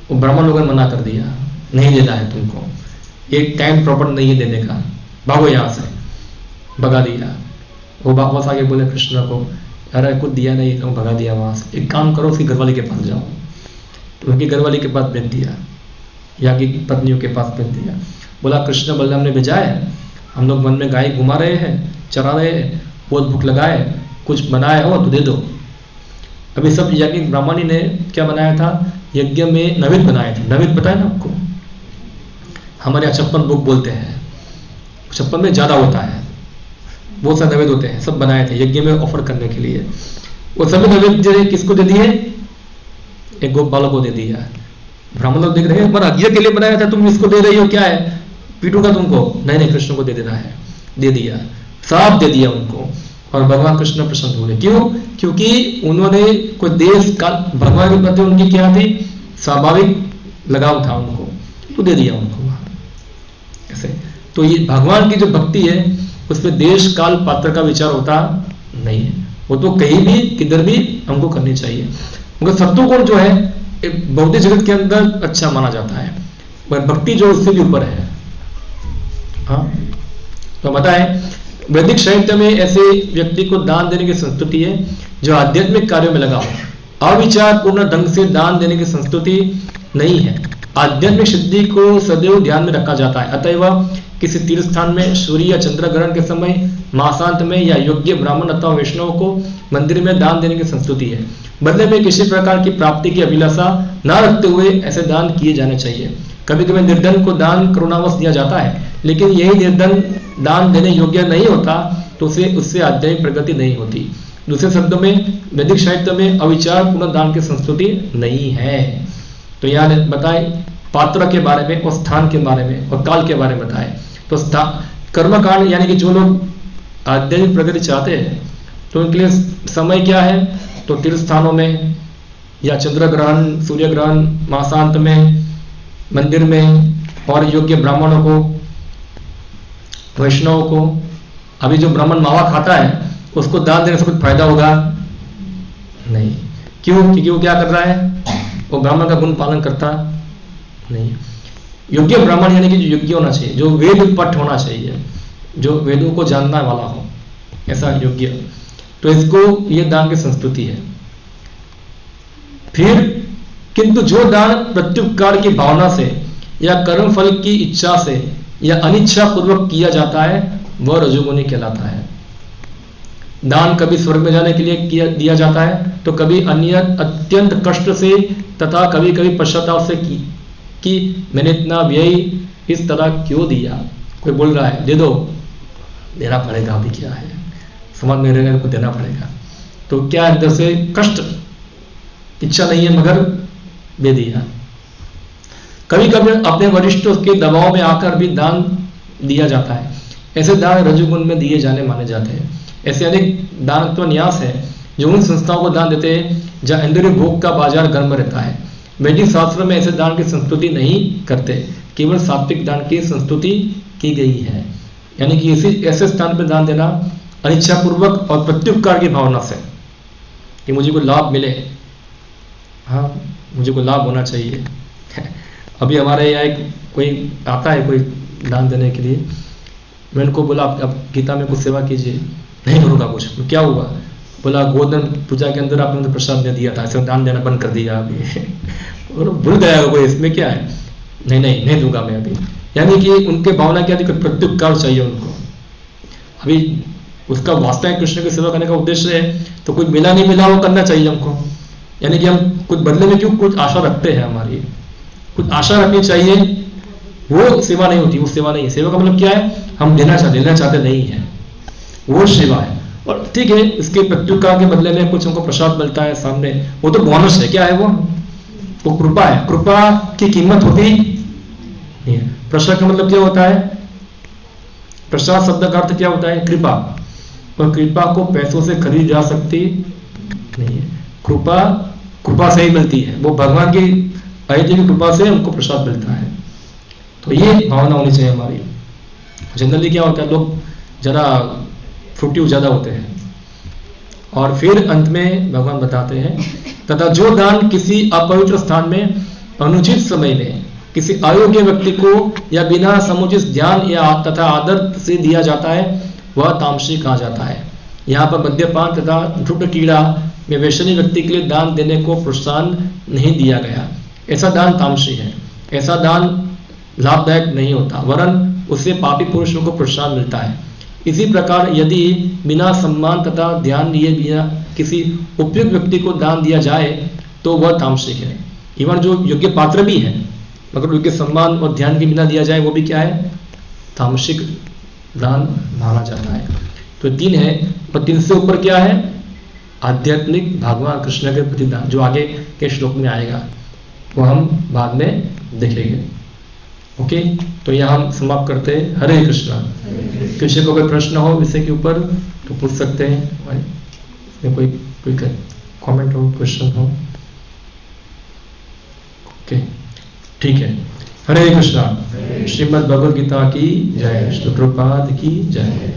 A: वो ब्राह्मण लोगों ने मना कर दिया, नहीं देना है तुमको, एक टाइम प्रॉपर नहीं है देने का, भागो यहां से, भगा दिया। वो वापस आके बोले कृष्ण को, अरे कुछ दिया नहीं, तो भगा दिया वहां से। एक काम करो, उसकी घरवाली के पास जाओ। तो उनकी घरवाली के पास भेज दिया, या की पत्नियों के पास भेज दिया। बोला कृष्ण बलराम ने भेजा है, हम लोग वन में गाय घुमा रहे हैं, चरा रहे हैं, बहुत भूख लगाए, कुछ बनाया हो तो दे दो। अभी सब याज्ञिक ब्राह्मणी ने क्या बनाया था, यज्ञ में नैवेद्य बनाए थे। नैवेद्य पता है ना आपको, हमारे यहाँ 56 भोग बोलते हैं, 56 में ज्यादा होता है, बहुत सारे नैवेद्य होते हैं, सब बनाए थे यज्ञ में ऑफर करने के लिए। वो सभी नैवेद्य किसको दे दिए, एक गोपाल को दे दिया। ब्राह्मण लोग देख रहे हैं, पर यज्ञ के लिए बनाया था, तुम इसको दे रही हो, क्या है, पीटूंगा तुमको। नहीं नहीं, कृष्ण को दे देना है, दे दिया, साफ दे दिया उनको। और भगवान कृष्ण प्रसन्न हुए, क्यों, क्योंकि उन्होंने कोई देश काल, भगवान के प्रति उनकी क्या थी, स्वाभाविक लगाव था उनको, तो दे दिया उनको वहां। ऐसे तो ये भगवान की जो भक्ति है उसमें देश, काल, पात्र का विचार होता नहीं है, वो तो कहीं भी किधर भी हमको करनी चाहिए। मगर सत्वगुण जो है भौतिक जगत के अंदर अच्छा माना जाता है, मगर भक्ति जो उससे भी ऊपर है। हाँ, तो बताएं, वैदिक साहित्य में ऐसे व्यक्ति को दान देने की संस्कृति है जो आध्यात्मिक कार्यों में लगा हो। अविचार पूर्ण ढंग से दान देने की संस्कृति नहीं है। आध्यात्मिक सिद्धि को सदैव ध्यान में रखा जाता है। अतएव किसी तीर्थ स्थान में सूर्य या चंद्र ग्रहण के समय, मासांत में या योग्य ब्राह्मण अथवा वैष्णव को मंदिर में दान देने की संस्कृति है। बदले में किसी प्रकार की प्राप्ति की अभिलाषा न रखते हुए ऐसे दान किए जाने चाहिए। कभी कभी निर्धन को दान करुणावश दिया जाता है, लेकिन यही निर्धन दान देने योग्य नहीं होता तो उससे आध्यात्मिक प्रगति नहीं होती। दूसरे शब्दों में वैदिक साहित्य में अविचार पूर्ण दान की संस्कृति नहीं है। तो यहाँ बताए पात्र के बारे में और स्थान के बारे में और काल के बारे में बताए। तो कर्मकांड यानी कि जो लोग आध्यात्मिक प्रगति चाहते हैं तो उनके लिए समय क्या है, तो तीर्थ स्थानों में या चंद्र ग्रहण, सूर्य ग्रहण, मासांत में मंदिर में, और योग्य ब्राह्मणों को, वैष्णव को। अभी जो ब्राह्मण मावा खाता है उसको दान देने से कुछ फायदा होगा नहीं। क्यों? क्योंकि वो क्या कर रहा है? वो ब्राह्मण का गुण पालन करता नहीं। योग्य ब्राह्मण यानी कि जो योग्य होना चाहिए, जो वेद पठ होना चाहिए, जो वेदों को जानना वाला हो, ऐसा योग्य। तो इसको ये दान की संस्कृति है। फिर किंतु जो दान प्रत्युपकार की भावना से या कर्म फल की इच्छा से या अनिच्छा पूर्वक किया जाता है वह रजोगुणी कहलाता है। दान कभी स्वर्ग में जाने के लिए दिया जाता है, तो कभी अन्य अत्यंत कष्ट से तथा कभी कभी पश्चाताप से कि मैंने इतना व्यय इस तरह क्यों दिया। कोई बोल रहा है दे दो, देना पड़ेगा, अभी क्या है, समझ में रहेगा तो देना पड़ेगा। तो क्या अंदर से कष्ट, इच्छा नहीं है मगर दे दिया। कभी कभी अपने वरिष्ठों के दबाव में आकर भी दान दिया जाता है। ऐसे दान रजोगुण में दिए जाने माने जाते हैं। ऐसे अनेक दानत्व न्यास है जो उन संस्थाओं को दान देते हैं जहां इंद्रिय भोग का बाजार गर्म रहता है। वैदिक शास्त्रों में ऐसे दान की संस्तुति नहीं करते, केवल सात्विक दान की संस्तुति की गई है। यानी कि इसी ऐसे स्थान पर दान देना अनिच्छापूर्वक और प्रत्युपकार की भावना से कि मुझे कोई लाभ मिले, हाँ मुझे कोई लाभ होना चाहिए। अभी हमारे यहाँ एक कोई आता है कोई दान देने के लिए, मैं उनको बोला आप गीता में कुछ सेवा कीजिए। नहीं करूँगा कुछ। तो क्या हुआ? बोला गोधन पूजा के अंदर आपने तो प्रसाद दे दिया था, ऐसे दान देना बंद कर दिया अभी। और भूल गया कोई, इसमें क्या है, नहीं दूंगा मैं अभी। यानी कि उनके भावना क्या थी, प्रत्युपकार चाहिए उनको। अभी उसका वास्तविक कृष्ण की सेवा करने का उद्देश्य है, तो कुछ मिला नहीं मिला वो करना चाहिए हमको। यानी कि हम कुछ बदले में क्यों कुछ आशा रखते हैं, हमारी कुछ आशा रखनी चाहिए, वो सेवा नहीं होती। वो सेवा नहीं है। सेवा का मतलब क्या है, हम लेना चाहते नहीं है, वो सेवा है। और ठीक है, इसके प्रत्युपकार के बदले में कुछ हमको प्रसाद मिलता है सामने, वो तो बोनस है। क्या है वो कृपा है। कृपा की कीमत होती नहीं है। प्रसाद का मतलब क्या होता है? प्रसाद शब्द का अर्थ क्या होता है? कृपा। और कृपा को पैसों से खरीदी जा सकती नहीं है। कृपा से ही मिलती है, वो भगवान की अयति की कृपा से हमको प्रसाद मिलता है। तो ये भावना होनी चाहिए हमारी। जनरली क्या होता है, लोग जरा फ्रूटिव ज्यादा होते हैं। और फिर अंत में भगवान बताते हैं, तथा जो दान किसी अपवित्र स्थान में अनुचित समय में किसी अयोग्य व्यक्ति को या बिना समुचित ध्यान या तथा आदर से दिया जाता है वह तामसिक कहा जाता है। यहाँ पर मद्यपान तथा ढुंढ कीड़ा में वैष्णव व्यक्ति के लिए दान देने को प्रोत्साहन नहीं दिया गया। ऐसा दान तामसिक है। ऐसा दान लाभदायक नहीं होता, वरन उससे पापी पुरुषों को प्रोत्साहन मिलता है। इसी प्रकार यदि बिना सम्मान तथा ध्यान लिए बिना किसी उपयुक्त व्यक्ति को दान दिया जाए तो वह तामसिक है। इवन जो योग्य पात्र भी है मगर उनके सम्मान और ध्यान के बिना दिया जाए वो भी क्या है, तामसिक दान माना जाता है। तो 3 है। और 3 से ऊपर क्या है, आध्यात्मिक भगवान कृष्ण के प्रति दान, जो आगे के श्लोक में आएगा वो हम बाद में देखेंगे। ओके, तो यहाँ हम समाप्त करते हैं। हरे कृष्णा। किसी को कोई प्रश्न हो विषय के ऊपर तो पूछ सकते हैं, इसमें कोई कमेंट हो, क्वेश्चन हो। ओके, ठीक है। हरे कृष्णा। श्रीमद् भगवद गीता की जय। श्री प्रभुपाद की जय।